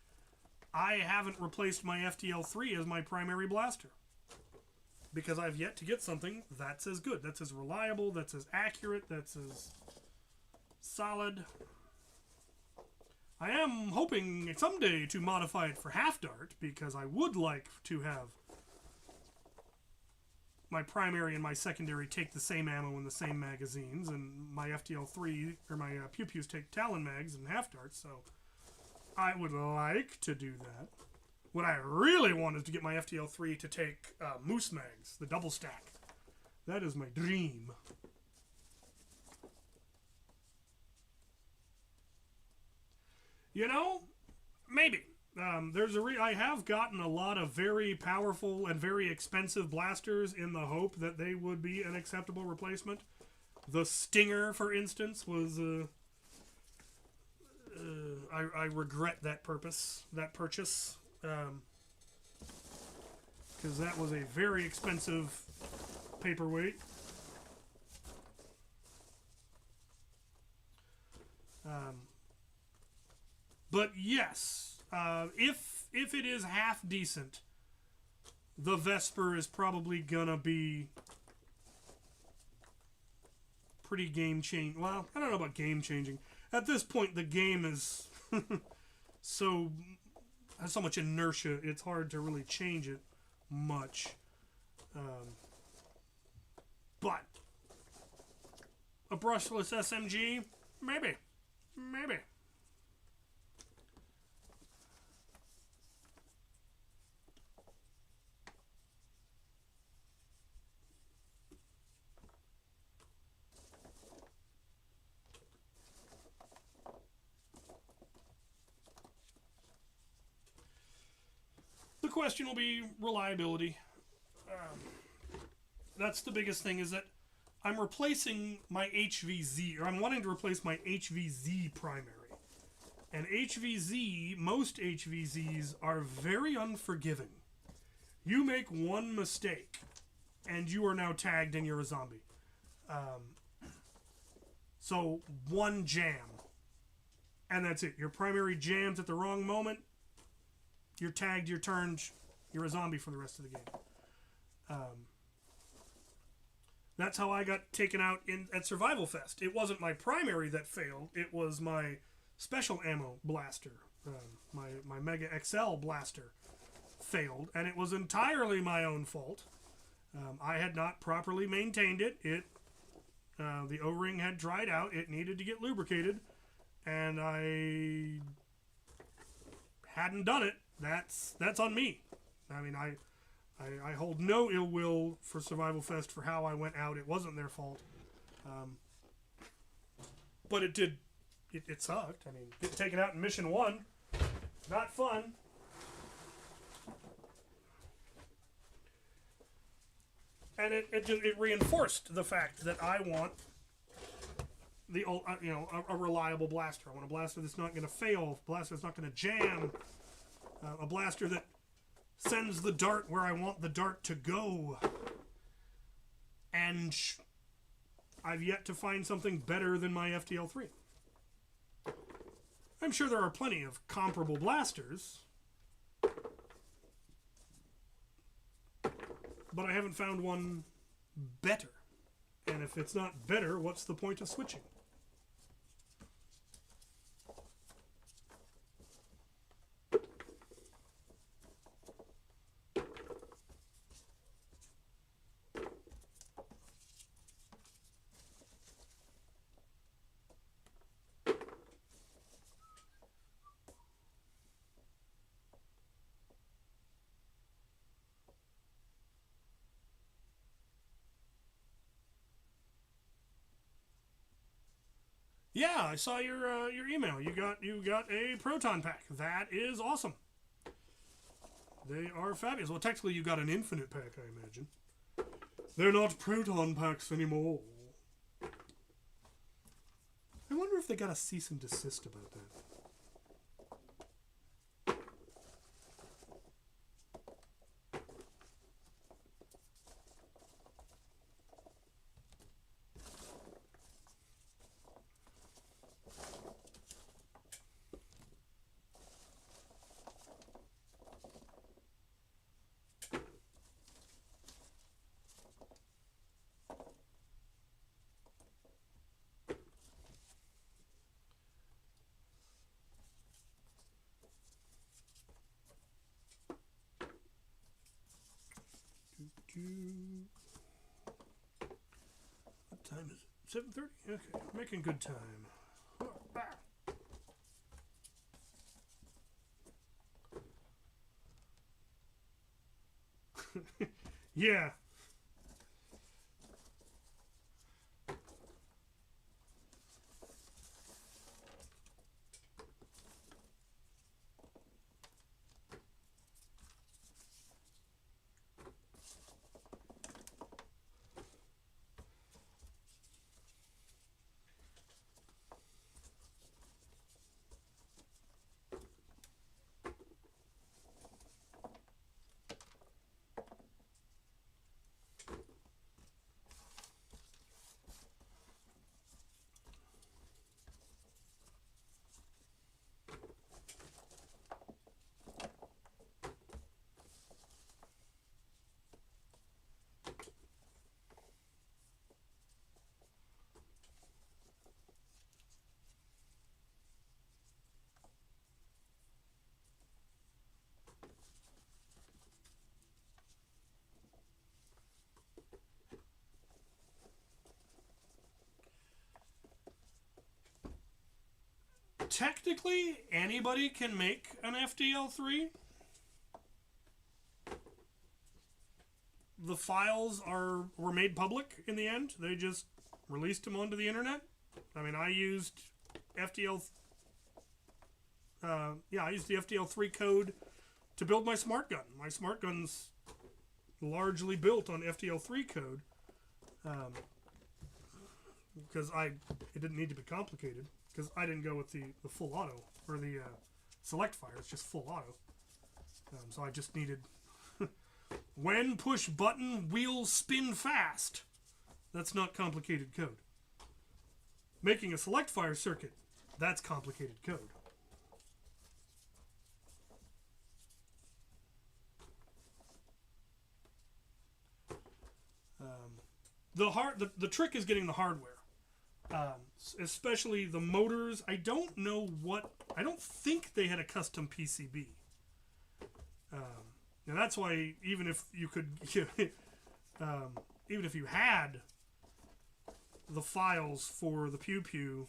I haven't replaced my FTL3 as my primary blaster. Because I've yet to get something that's as good, that's as reliable, that's as accurate, that's as solid. I am hoping someday to modify it for half dart, because I would like to have my primary and my secondary take the same ammo in the same magazines, and my FTL3 or my Pew Pews take Talon mags and half darts, so I would like to do that. What I really want is to get my FTL3 to take Moose mags, the double stack. That is my dream. You know, maybe. I have gotten a lot of very powerful and very expensive blasters in the hope that they would be an acceptable replacement. The Stinger, for instance, was I regret that purchase, because that was a very expensive paperweight. But yes. If it is half decent, the Vesper is probably gonna be pretty game changing. Well, I don't know about game changing. At this point, the game is has so much inertia. It's hard to really change it much. But a brushless SMG, maybe. The question will be reliability. That's the biggest thing, is that I'm replacing my HVZ, or I'm wanting to replace my HVZ primary. And most HVZs are very unforgiving. You make one mistake, and you are now tagged and you're a zombie. So, one jam. And that's it. Your primary jams at the wrong moment, you're tagged, you're turned, you're a zombie for the rest of the game. That's how I got taken out at Survival Fest. It wasn't my primary that failed, it was my special ammo blaster. My Mega XL blaster failed, and it was entirely my own fault. I had not properly maintained it. The O-ring had dried out, it needed to get lubricated, and I hadn't done it. That's on me. I mean, I hold no ill will for Survival Fest for how I went out. It wasn't their fault. But it did. It sucked. I mean, getting taken out in Mission 1, not fun. And it reinforced the fact that I want a reliable blaster. I want a blaster that's not going to fail, a blaster that's not going to jam, a blaster that sends the dart where I want the dart to go. And I've yet to find something better than my FTL3. I'm sure there are plenty of comparable blasters, but I haven't found one better. And if it's not better, what's the point of switching? Yeah, I saw your email. You got a proton pack. That is awesome. They are fabulous. Well, technically, you got an infinite pack, I imagine. They're not proton packs anymore. I wonder if they got a cease and desist about that. What time is it? 7:30? Okay, making good time. Yeah. Technically, anybody can make an FDL3. The files were made public in the end. They just released them onto the internet. I mean, I used FDL. I used the FDL3 code to build my smart gun. My smart gun's largely built on FDL3 code because it didn't need to be complicated. Because I didn't go with the full auto, or the select fire, it's just full auto. So I just needed, when push button, wheels spin fast. That's not complicated code. Making a select fire circuit, that's complicated code. The trick is getting the hardware. Especially the motors. I don't think they had a custom PCB. Now that's why even if you could, even if you had the files for the Pew Pew,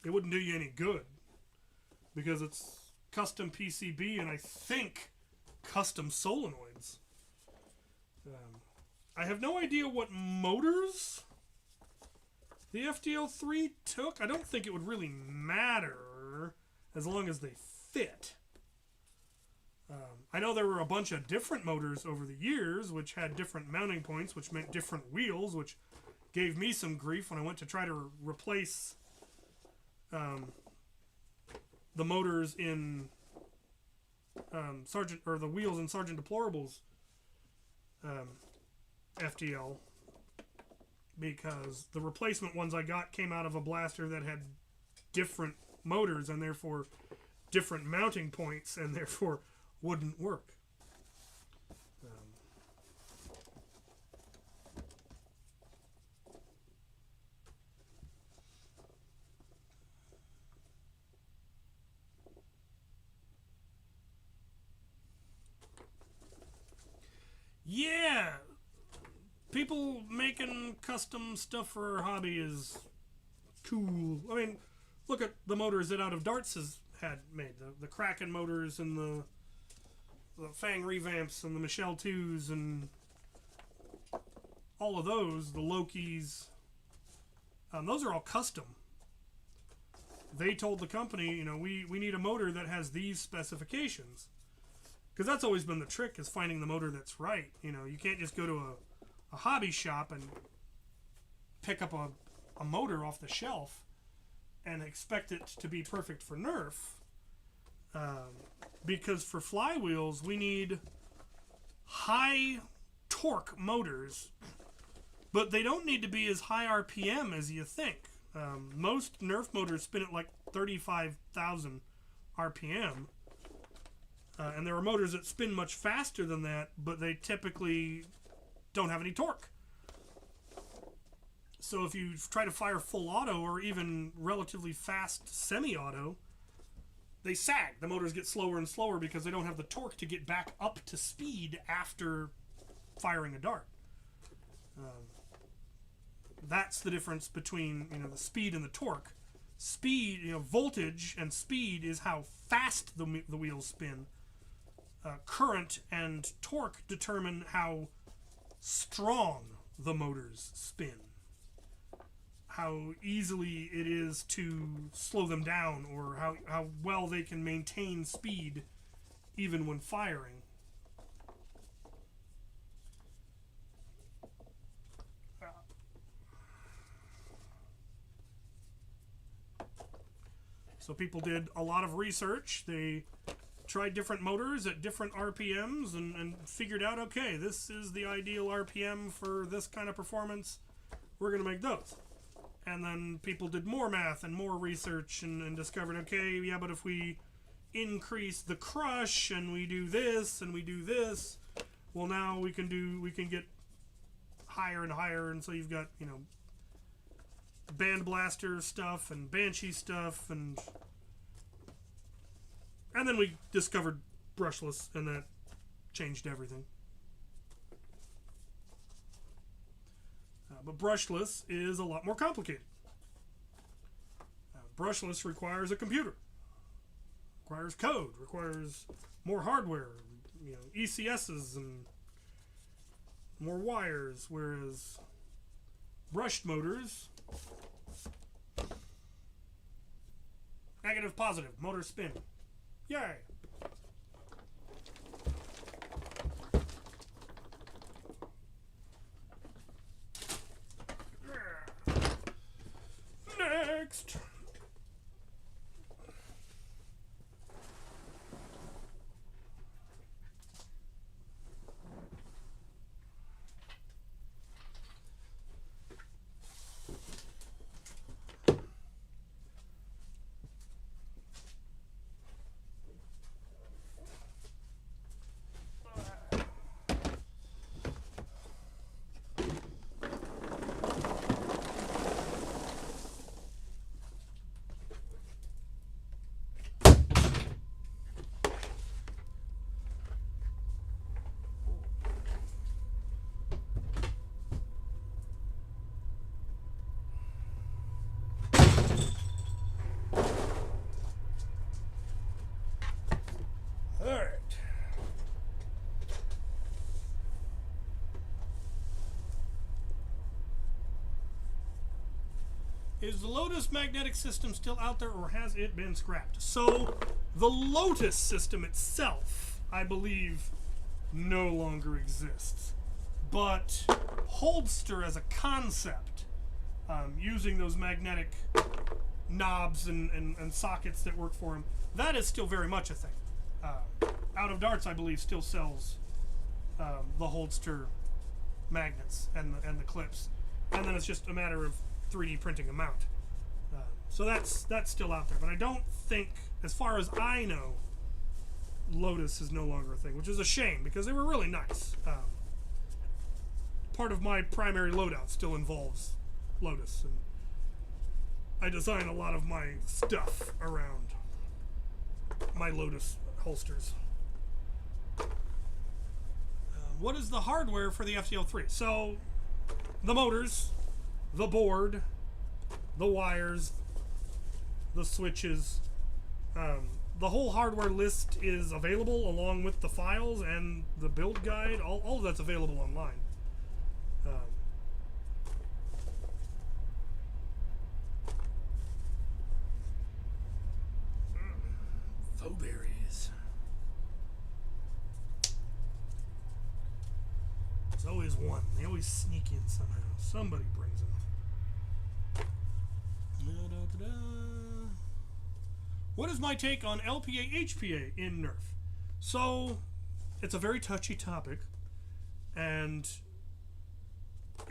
it wouldn't do you any good because it's custom PCB and I think custom solenoids. I have no idea what motors the FDL3 took. I don't think it would really matter as long as they fit. I know there were a bunch of different motors over the years which had different mounting points, which meant different wheels, which gave me some grief when I went to try to replace the motors in the wheels in Sergeant Deplorable's FDL, because the replacement ones I got came out of a blaster that had different motors and therefore different mounting points and therefore wouldn't work. Yeah, people making custom stuff for a hobby is cool. I mean, look at the motors that Out of Darts has had made. The Kraken motors and the Fang revamps and the Michelle 2s and all of those, the Lokis. Those are all custom. They told the company, we need a motor that has these specifications. Because that's always been the trick, is finding the motor that's right. You can't just go to a hobby shop and pick up a motor off the shelf and expect it to be perfect for Nerf. Because for flywheels, we need high torque motors, but they don't need to be as high RPM as you think. Most Nerf motors spin at like 35,000 RPM. And there are motors that spin much faster than that, but they typically don't have any torque. So if you try to fire full auto or even relatively fast semi-auto, they sag. The motors get slower and slower because they don't have the torque to get back up to speed after firing a dart. That's the difference between the speed and the torque. Speed, voltage and speed is how fast the wheels spin. Current and torque determine how strong the motors spin, how easily it is to slow them down, or how well they can maintain speed even when firing. So people did a lot of research. They tried different motors at different RPMs and figured out, okay, this is the ideal RPM for this kind of performance. We're going to make those. And then people did more math and more research and discovered, okay, yeah, but if we increase the crush and we do this and we do this, well, now we can get higher and higher. And so you've got, Band Blaster stuff and Banshee stuff, and then we discovered brushless, and that changed everything. But brushless is a lot more complicated. Brushless requires a computer, requires code, requires more hardware, ECSs and more wires, whereas brushed motors, negative, positive, motor spin. Yay! Next! Is the Lotus magnetic system still out there, or has it been scrapped? So, the Lotus system itself, I believe, no longer exists. But Holdster as a concept, using those magnetic knobs and sockets that work for them, that is still very much a thing. Out of Darts, I believe, still sells the Holdster magnets and the clips. And then it's just a matter of 3D printing them out. So that's still out there. But I don't think, as far as I know, Lotus is no longer a thing, which is a shame because they were really nice. Part of my primary loadout still involves Lotus, and I design a lot of my stuff around my Lotus holsters. What is the hardware for the FTL3? So, the motors, the board, the wires, the switches. The whole hardware list is available along with the files and the build guide. All of that's available online. Faux berries. So always one. They always sneak in somehow. Somebody brings them. What is my take on LPA HPA in Nerf? So, it's a very touchy topic, and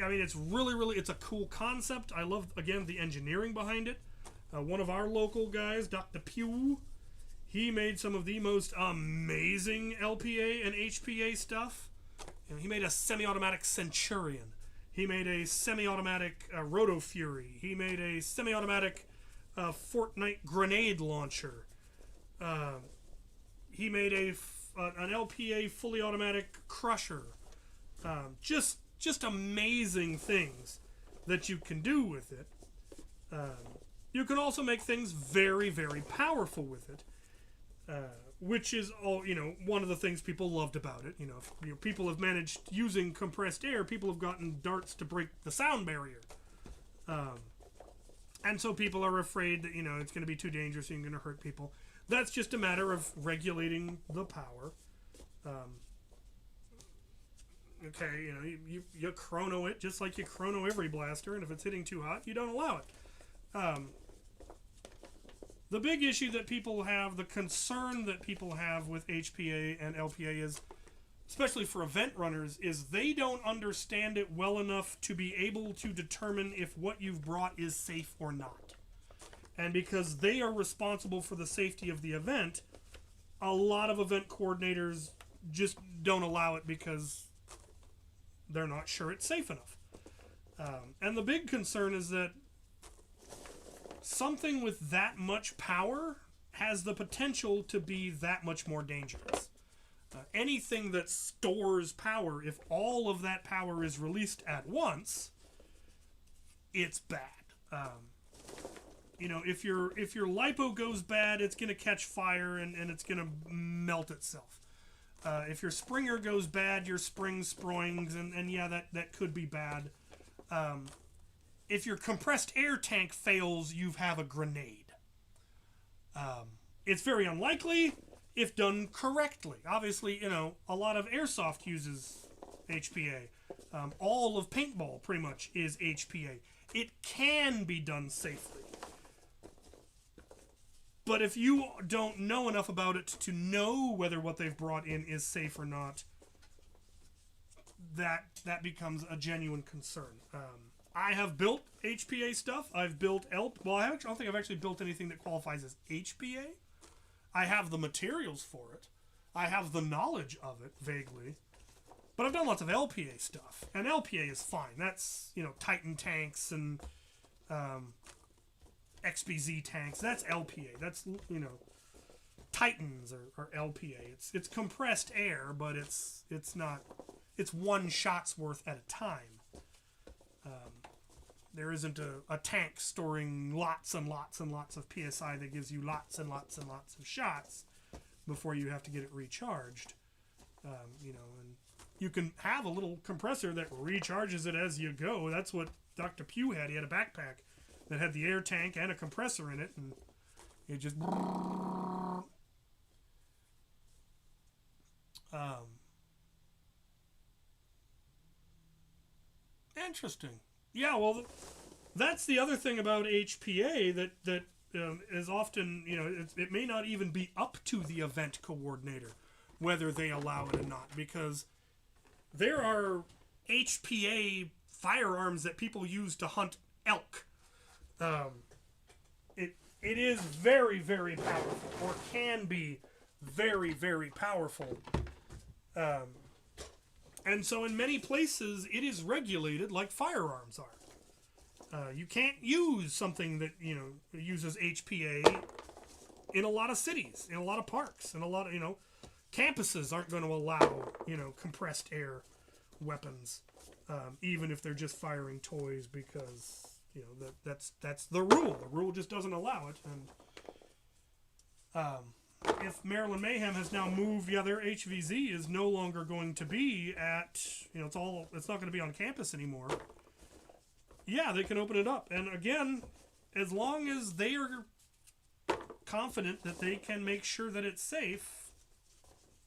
I mean, it's really, it's a cool concept. I love, again, the engineering behind it. One of our local guys, Dr. Pugh, he made some of the most amazing LPA and HPA stuff. You know, he made a semi-automatic Centurion. He made a semi-automatic Roto Fury. He made a semi-automatic Fortnite grenade launcher. He made an LPA fully automatic crusher. Just amazing things that you can do with it. You can also make things very, very powerful with it, which is all, you know, one of the things people loved about it. You know, if people have managed using compressed air, people have gotten darts to break the sound barrier. And so people are afraid that, you know, it's going to be too dangerous and you're going to hurt people. That's just a matter of regulating the power. Okay, you know, you chrono it just like you chrono every blaster, and if it's hitting too hot, you don't allow it. The big issue that people have, the concern that people have with HPA and LPA is, especially for event runners, is they don't understand it well enough to be able to determine if what you've brought is safe or not. And because they are responsible for the safety of the event, a lot of event coordinators just don't allow it because they're not sure it's safe enough. And the big concern is that something with that much power has the potential to be that much more dangerous. Anything that stores power, if all of that power is released at once, it's bad. You know, if your lipo goes bad, it's going to catch fire and it's going to melt itself. If your springer goes bad, your spring sproings, and yeah, that could be bad. If your compressed air tank fails, you have a grenade. It's very unlikely if done correctly. Obviously, you know, a lot of airsoft uses HPA. All of paintball pretty much is HPA. It can be done safely. But if you don't know enough about it to know whether what they've brought in is safe or not, that becomes a genuine concern. I have built HPA stuff. I've built well, I don't think I've actually built anything that qualifies as HPA. I have the materials for it. I have the knowledge of it, vaguely. But I've done lots of LPA stuff. And LPA is fine. That's, you know, Titan tanks and XBZ tanks. That's LPA. That's, you know, Titans are LPA. It's compressed air, but it's not... It's one shot's worth at a time. There isn't a tank storing lots and lots and lots of PSI that gives you lots and lots and lots of shots before you have to get it recharged. You know, and you can have a little compressor that recharges it as you go. That's what Dr. Pugh had. He had a backpack that had the air tank and a compressor in it, and it just... Interesting. Yeah, well, that's the other thing about HPA that is often, you know, it may not even be up to the event coordinator whether they allow it or not, because there are HPA firearms that people use to hunt elk. It is very, very powerful, or can be very, very powerful. And so in many places, it is regulated like firearms are. You can't use something that, you know, uses HPA in a lot of cities, in a lot of parks, in a lot of, you know, campuses aren't going to allow, you know, compressed air weapons, even if they're just firing toys, because, you know, that's the rule. The rule just doesn't allow it. And if Maryland Mayhem has now moved, yeah, their HVZ is no longer going to be at, you know, it's not going to be on campus anymore. Yeah, they can open it up. And again, as long as they are confident that they can make sure that it's safe,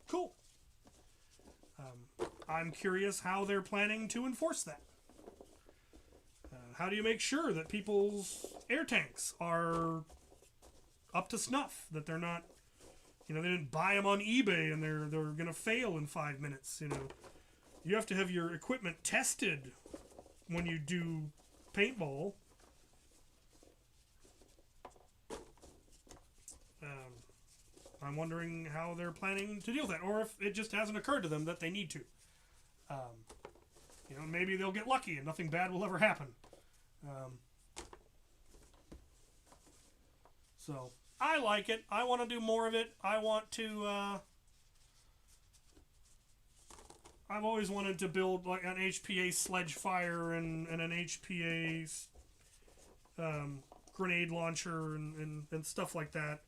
cool. I'm curious how they're planning to enforce that. How do you make sure that people's air tanks are up to snuff? That they're not, they didn't buy them on eBay and they're gonna fail in 5 minutes. You have to have your equipment tested when you do paintball. I'm wondering how they're planning to deal with that, or if it just hasn't occurred to them that they need to. Maybe they'll get lucky and nothing bad will ever happen. So I like it. I want to do more of it. I want to. I've always wanted to build like an HPA sledge fire and an HPA grenade launcher and stuff like that.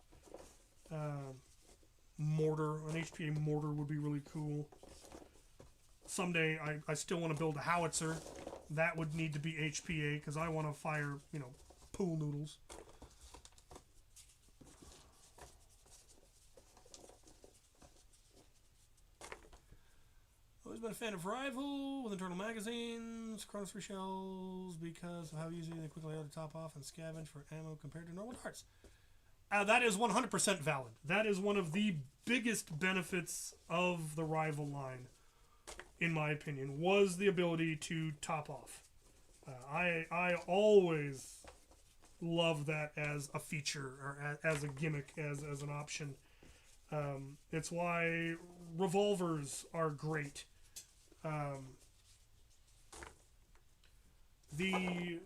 Mortar, an HPA mortar would be really cool. Someday I still want to build a howitzer. That would need to be HPA because I want to fire, pool noodles. Always been a fan of Rival with internal magazines, Chronos 3 shells because of how easy they quickly have to top off and scavenge for ammo compared to normal darts. That is 100% valid. That is one of the biggest benefits of the Rival line, in my opinion, was the ability to top off. I always love that as a feature or as a gimmick, as an option. It's why revolvers are great. The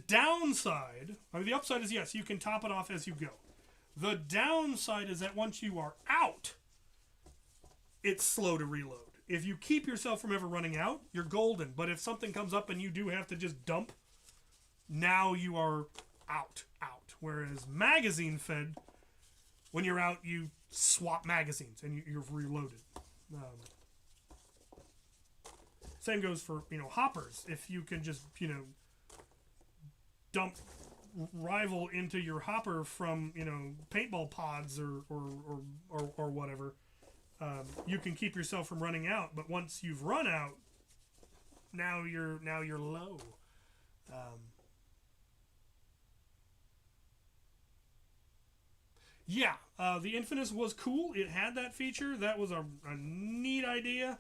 downside, the upside is yes, you can top it off as you go. The downside is that once you are out, it's slow to reload. If you keep yourself from ever running out, you're golden. But if something comes up and you do have to just dump, now you are out. Whereas magazine fed, when you're out, you swap magazines and you're reloaded. Same goes for, hoppers. If you can just, dump Rival into your hopper from, paintball pods or whatever, you can keep yourself from running out. But once you've run out, now you're low. The Infinus was cool. It had that feature. That was a neat idea.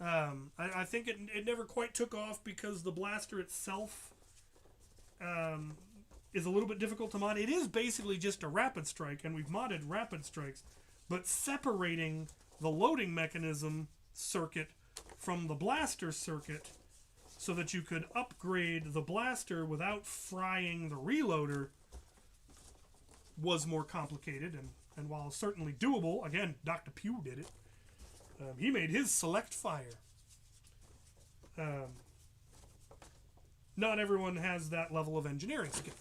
I think it never quite took off because the blaster itself is a little bit difficult to mod. It is basically just a rapid strike, and we've modded rapid strikes, but separating the loading mechanism circuit from the blaster circuit so that you could upgrade the blaster without frying the reloader was more complicated, and while certainly doable, again, Dr. Pugh did it. He made his select fire. Not everyone has that level of engineering skill.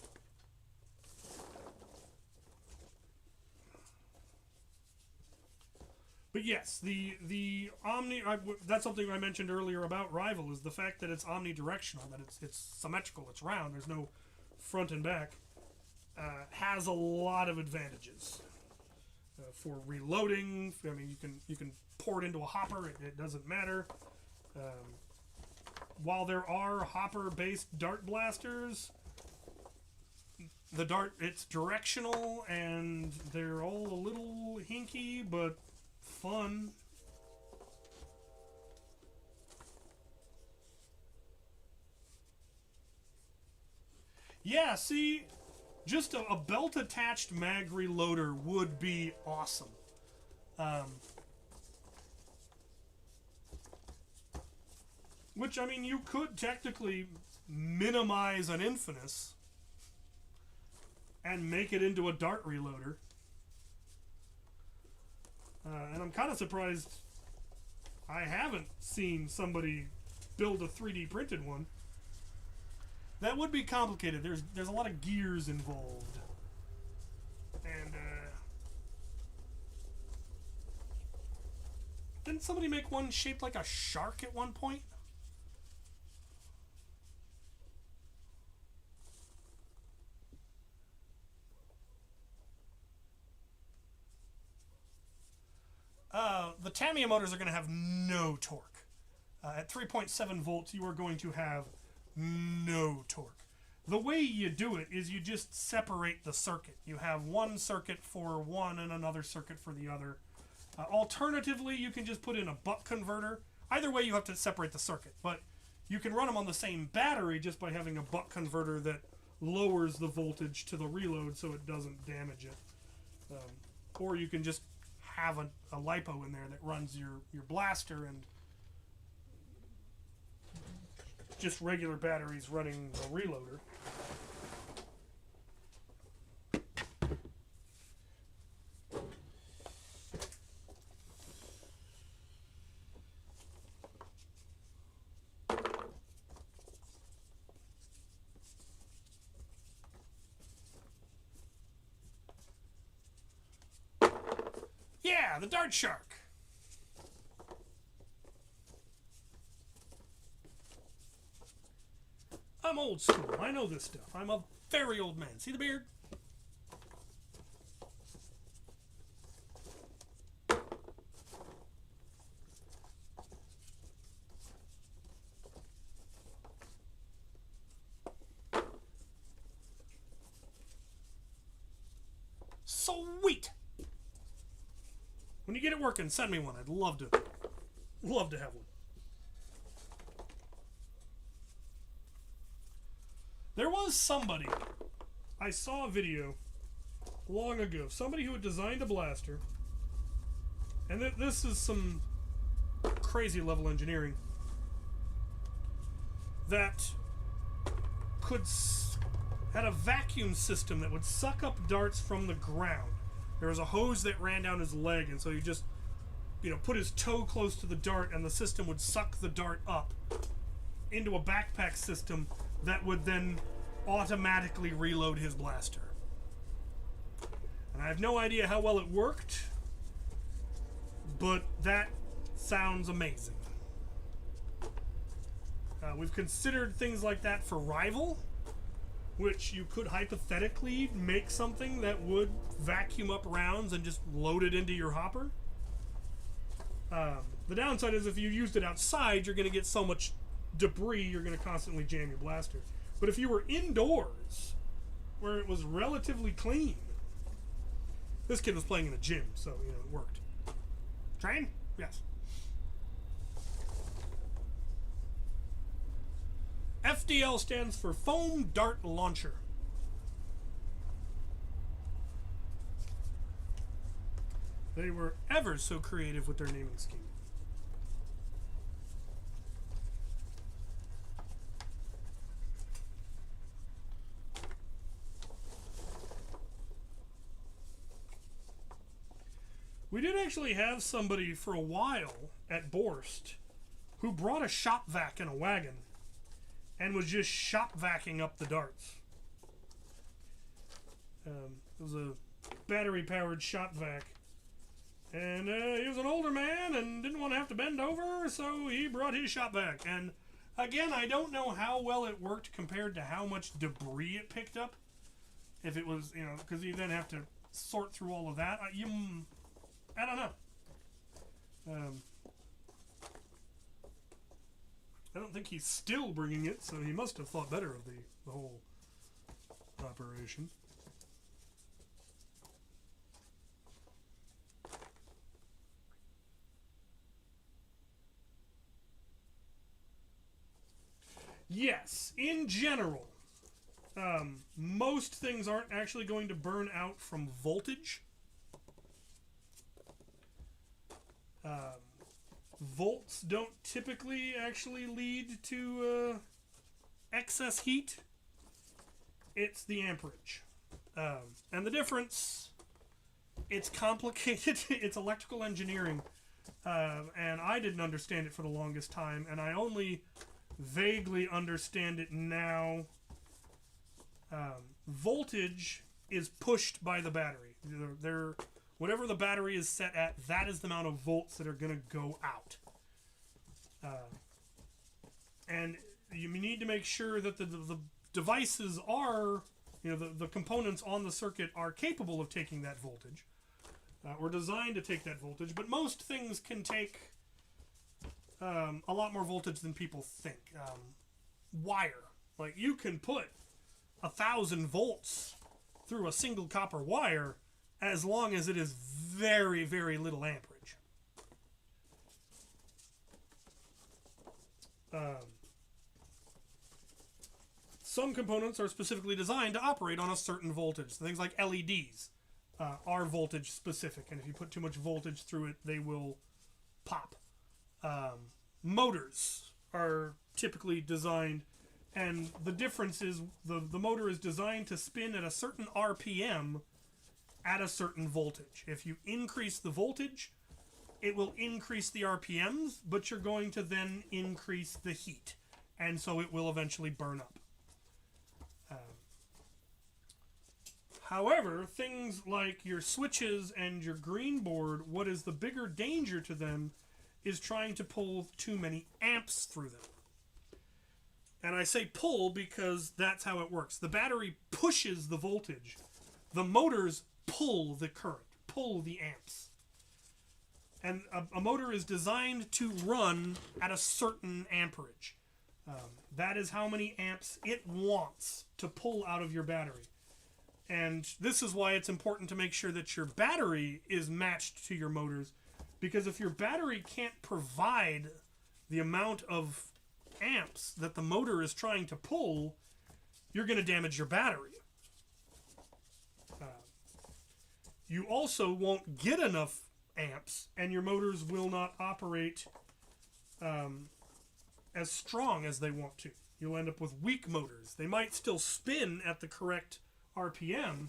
But yes, the omni. That's something I mentioned earlier about Rival, is the fact that it's omnidirectional, that it's symmetrical, it's round. There's no front and back. Has a lot of advantages for reloading. You can pour it into a hopper. It doesn't matter. While there are hopper-based dart blasters, the dart, it's directional, and they're all a little hinky, but fun. Yeah, see, just a belt-attached mag reloader would be awesome. Which, you could technically minimize an Infinus and make it into a dart reloader. And I'm kind of surprised I haven't seen somebody build a 3D printed one. That would be complicated. There's a lot of gears involved. And, didn't somebody make one shaped like a shark at one point? The Tamiya motors are going to have no torque. At 3.7 volts, you are going to have no torque. The way you do it is you just separate the circuit. You have one circuit for one and another circuit for the other. Alternatively, you can just put in a buck converter. Either way, you have to separate the circuit, but you can run them on the same battery just by having a buck converter that lowers the voltage to the reload so it doesn't damage it. Or you can just have a LiPo in there that runs your blaster and just regular batteries running the reloader. Yeah, the Dart Shark. I'm old school. I know this stuff. I'm a very old man. See the beard? Sweet. When you get it working, send me one. I'd love to have one. There was somebody, I saw a video long ago, somebody who had designed a blaster, and this is some crazy level engineering, that had a vacuum system that would suck up darts from the ground. There was a hose that ran down his leg, and so you just, put his toe close to the dart, and the system would suck the dart up into a backpack system that would then automatically reload his blaster. And I have no idea how well it worked, but that sounds amazing. We've considered things like that for Rival, which you could hypothetically make something that would vacuum up rounds and just load it into your hopper. The downside is if you used it outside, you're going to get so much debris, you're going to constantly jam your blaster. But if you were indoors, where it was relatively clean, this kid was playing in a gym, so, it worked. Train? Yes. FDL stands for Foam Dart Launcher. They were ever so creative with their naming scheme. We did actually have somebody for a while at Borst who brought a shop vac in a wagon and was just shop vacking up the darts. It was a battery-powered shop vac. And he was an older man and didn't want to have to bend over, so he brought his shop vac. And again, I don't know how well it worked compared to how much debris it picked up. If it was, because you then have to sort through all of that. I don't know. I don't think he's still bringing it, so he must have thought better of the whole operation. Yes, in general, most things aren't actually going to burn out from voltage. Volts don't typically actually lead to excess heat. It's the amperage. And the difference, it's complicated. It's electrical engineering. And I didn't understand it for the longest time, and I only vaguely understand it now. Voltage is pushed by the battery. Whatever the battery is set at, that is the amount of volts that are going to go out. And you need to make sure that the devices are, the components on the circuit are capable of taking that voltage, or designed to take that voltage. But most things can take a lot more voltage than people think. Wire. Like, you can put 1,000 volts through a single copper wire as long as it is very, very little amperage. Some components are specifically designed to operate on a certain voltage. So things like LEDs are voltage specific, and if you put too much voltage through it, they will pop. Motors are typically designed, and the difference is the motor is designed to spin at a certain RPM at a certain voltage. If you increase the voltage, it will increase the RPMs, but you're going to then increase the heat, and so it will eventually burn up. However, things like your switches and your green board, what is the bigger danger to them is trying to pull too many amps through them. And I say pull because that's how it works. The battery pushes the voltage. The motors pull the current, pull the amps. And a motor is designed to run at a certain amperage. That is how many amps it wants to pull out of your battery. And this is why it's important to make sure that your battery is matched to your motors. Because if your battery can't provide the amount of amps that the motor is trying to pull, you're going to damage your battery. You also won't get enough amps, and your motors will not operate as strong as they want to. You'll end up with weak motors. They might still spin at the correct RPM,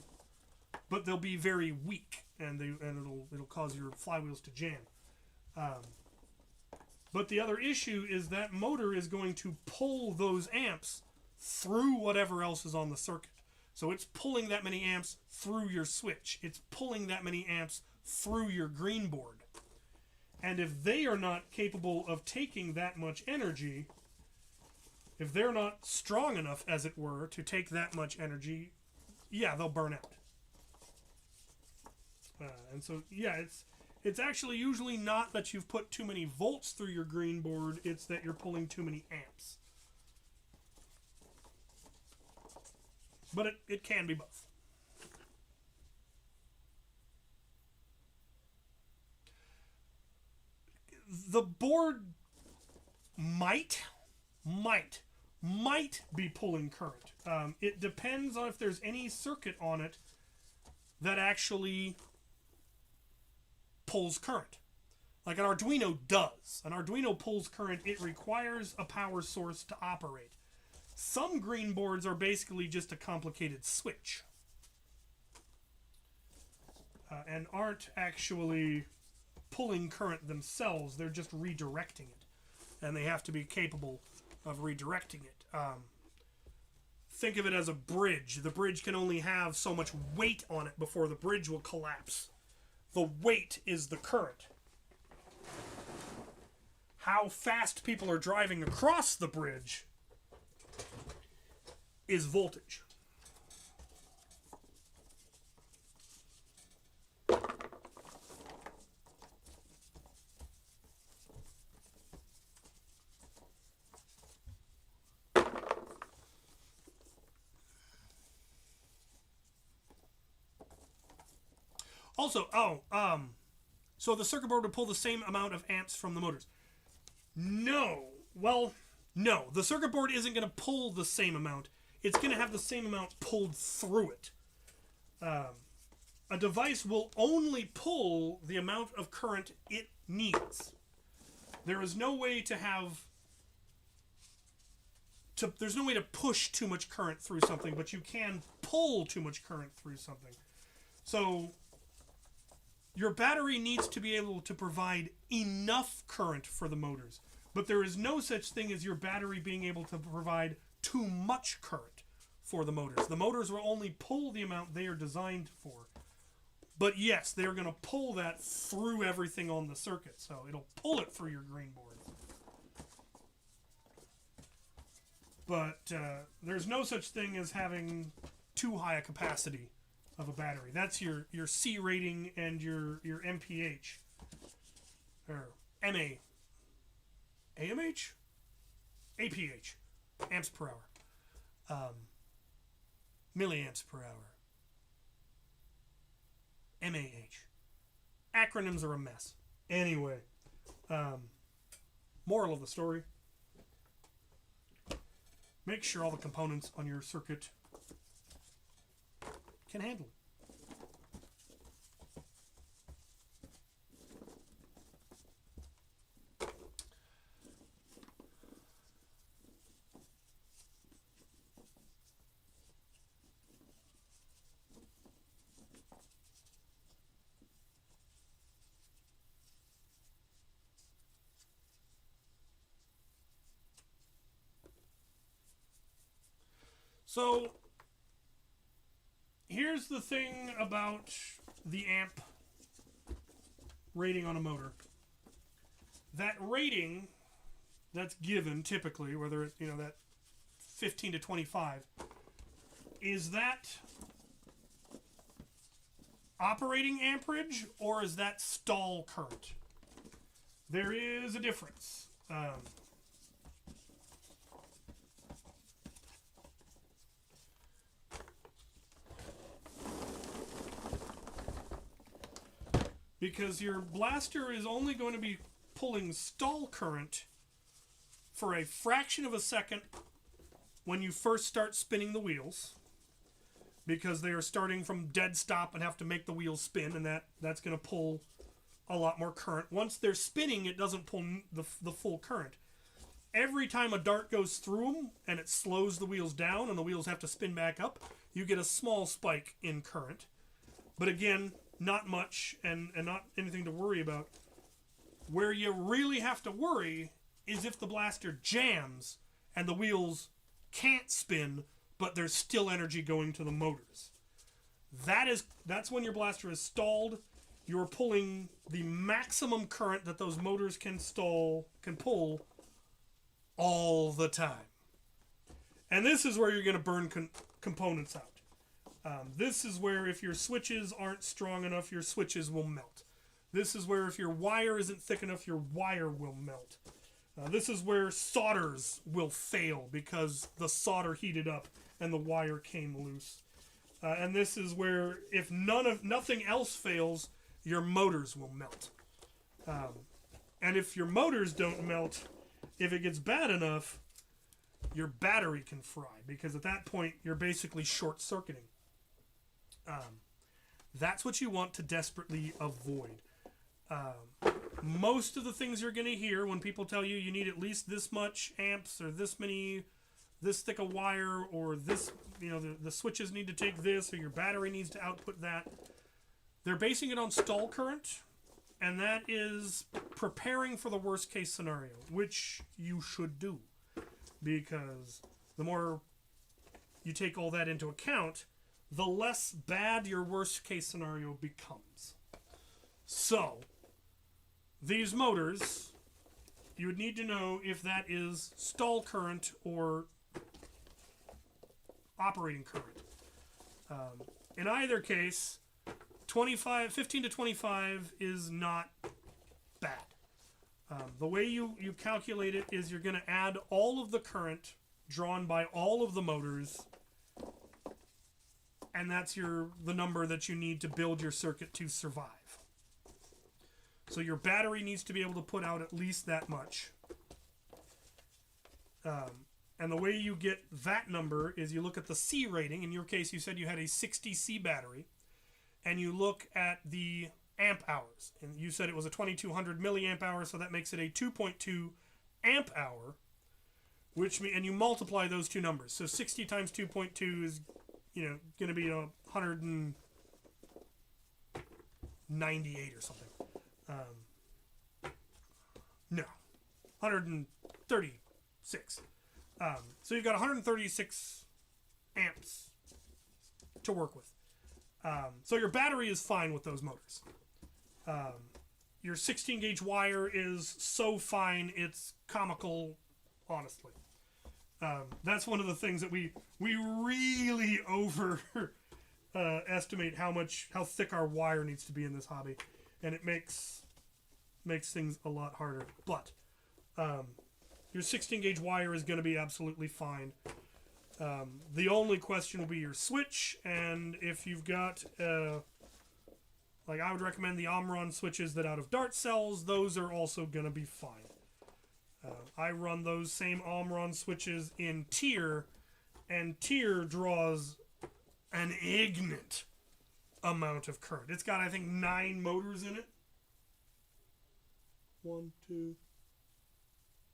but they'll be very weak, and it'll cause your flywheels to jam. But the other issue is that motor is going to pull those amps through whatever else is on the circuit. So it's pulling that many amps through your switch. It's pulling that many amps through your green board. And if they are not capable of taking that much energy, if they're not strong enough, as it were, to take that much energy, yeah, they'll burn out. And so, yeah, it's actually usually not that you've put too many volts through your green board, it's that you're pulling too many amps. But it can be both. The board might be pulling current. It depends on if there's any circuit on it that actually pulls current. Like an Arduino does. An Arduino pulls current. It requires a power source to operate. Some green boards are basically just a complicated switch. And aren't actually pulling current themselves. They're just redirecting it. And they have to be capable of redirecting it. Think of it as a bridge. The bridge can only have so much weight on it before the bridge will collapse. The weight is the current. How fast people are driving across the bridge is voltage. Also, so the circuit board would pull the same amount of amps from the motors. No. Well, no. The circuit board isn't going to pull the same amount. It's going to have the same amount pulled through it. A device will only pull the amount of current it needs. There is no way to have... there's no way to push too much current through something, but you can pull too much current through something. So... your battery needs to be able to provide enough current for the motors. But there is no such thing as your battery being able to provide too much current for the motors. The motors will only pull the amount they are designed for. But yes, they're going to pull that through everything on the circuit. So it'll pull it through your green board. But there's no such thing as having too high a capacity of a battery. That's your C rating and your MPH or MA. AMH? APH. Amps per hour. Milliamps per hour. MAH. Acronyms are a mess. Anyway, moral of the story. Make sure all the components on your circuit can handle it. So, here's the thing about the amp rating on a motor. That rating that's given typically, whether it's, that 15 to 25, is that operating amperage or is that stall current? There is a difference. Because your blaster is only going to be pulling stall current for a fraction of a second when you first start spinning the wheels, because they are starting from dead stop and have to make the wheels spin, and that's going to pull a lot more current. Once they're spinning, it doesn't pull the full current. Every time a dart goes through them and it slows the wheels down and the wheels have to spin back up, you get a small spike in current. But again, not much, and not anything to worry about. Where you really have to worry is if the blaster jams and the wheels can't spin, but there's still energy going to the motors. That's when your blaster is stalled. You're pulling the maximum current that those motors can pull all the time. And this is where you're going to burn components out. This is where if your switches aren't strong enough, your switches will melt. This is where if your wire isn't thick enough, your wire will melt. This is where solders will fail because the solder heated up and the wire came loose. And this is where if nothing else fails, your motors will melt. And if your motors don't melt, if it gets bad enough, your battery can fry, because at that point you're basically short-circuiting. That's what you want to desperately avoid. Most of the things you're going to hear when people tell you need at least this much amps or this thick a wire, or this, the switches need to take this, or your battery needs to output that. They're basing it on stall current, and that is preparing for the worst case scenario, which you should do, because the more you take all that into account, the less bad your worst case scenario becomes. So, these motors, you would need to know if that is stall current or operating current. In either case, 15 to 25 is not bad. The way you calculate it is you're going to add all of the current drawn by all of the motors, and that's the number that you need to build your circuit to survive. So your battery needs to be able to put out at least that much. And the way you get that number is you look at the C rating. In your case, you said you had a 60 C battery, and you look at the amp hours. And you said it was a 2200 milliamp hour, so that makes it a 2.2 amp hour, and you multiply those two numbers. So 60 times 2.2 is going to be 198 or something. No, 136. So you've got 136 amps to work with. So your battery is fine with those motors. Your 16 gauge wire is so fine, it's comical, honestly. That's one of the things that we really estimate how thick our wire needs to be in this hobby, and it makes things a lot harder. But Your 16 gauge wire is going to be absolutely fine. The only question will be your switch, and if you've got, like I would recommend the Omron switches that out of Dart sells, those are also going to be fine. I run those same Omron switches in Tier, and Tier draws an ignorant amount of current. It's got, I think, 9 motors in it. 1, 2,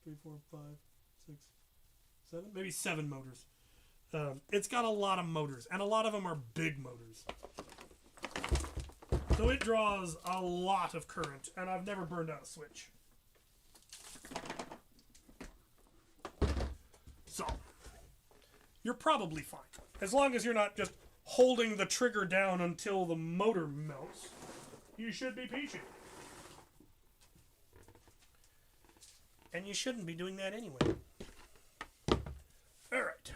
3, 4, 5, 6, 7, maybe 7 motors. It's got a lot of motors, and a lot of them are big motors. So it draws a lot of current, and I've never burned out a switch. So, you're probably fine. As long as you're not just holding the trigger down until the motor melts, you should be peachy. And you shouldn't be doing that anyway. Alright.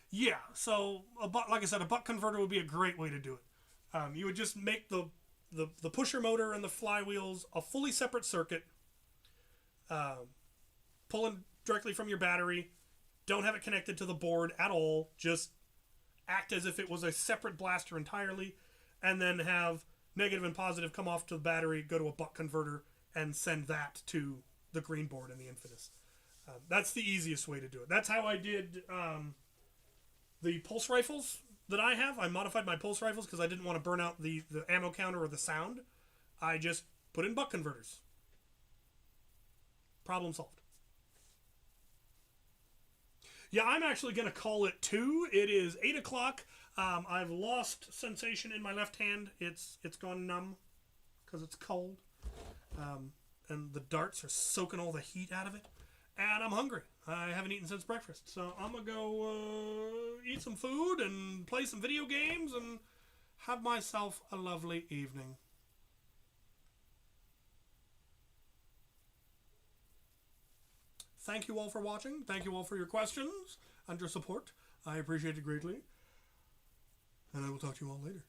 Yeah, so like I said, a buck converter would be a great way to do it. You would just make the pusher motor and the flywheels a fully separate circuit, pulling directly from your battery. Don't have it connected to the board at all. Just act as if it was a separate blaster entirely, and then have negative and positive come off to the battery, go to a buck converter, and send that to the green board and the Infidus. That's the easiest way to do it. That's how I did the pulse rifles that I have. I modified my pulse rifles because I didn't want to burn out the ammo counter or the sound. I just put in buck converters. Problem solved. Yeah, I'm actually going to call it 2. It is 8 o'clock. I've lost sensation in my left hand. It's gone numb because it's cold. And the darts are soaking all the heat out of it. And I'm hungry. I haven't eaten since breakfast. So I'm going to go eat some food and play some video games and have myself a lovely evening. Thank you all for watching. Thank you all for your questions and your support. I appreciate it greatly. And I will talk to you all later.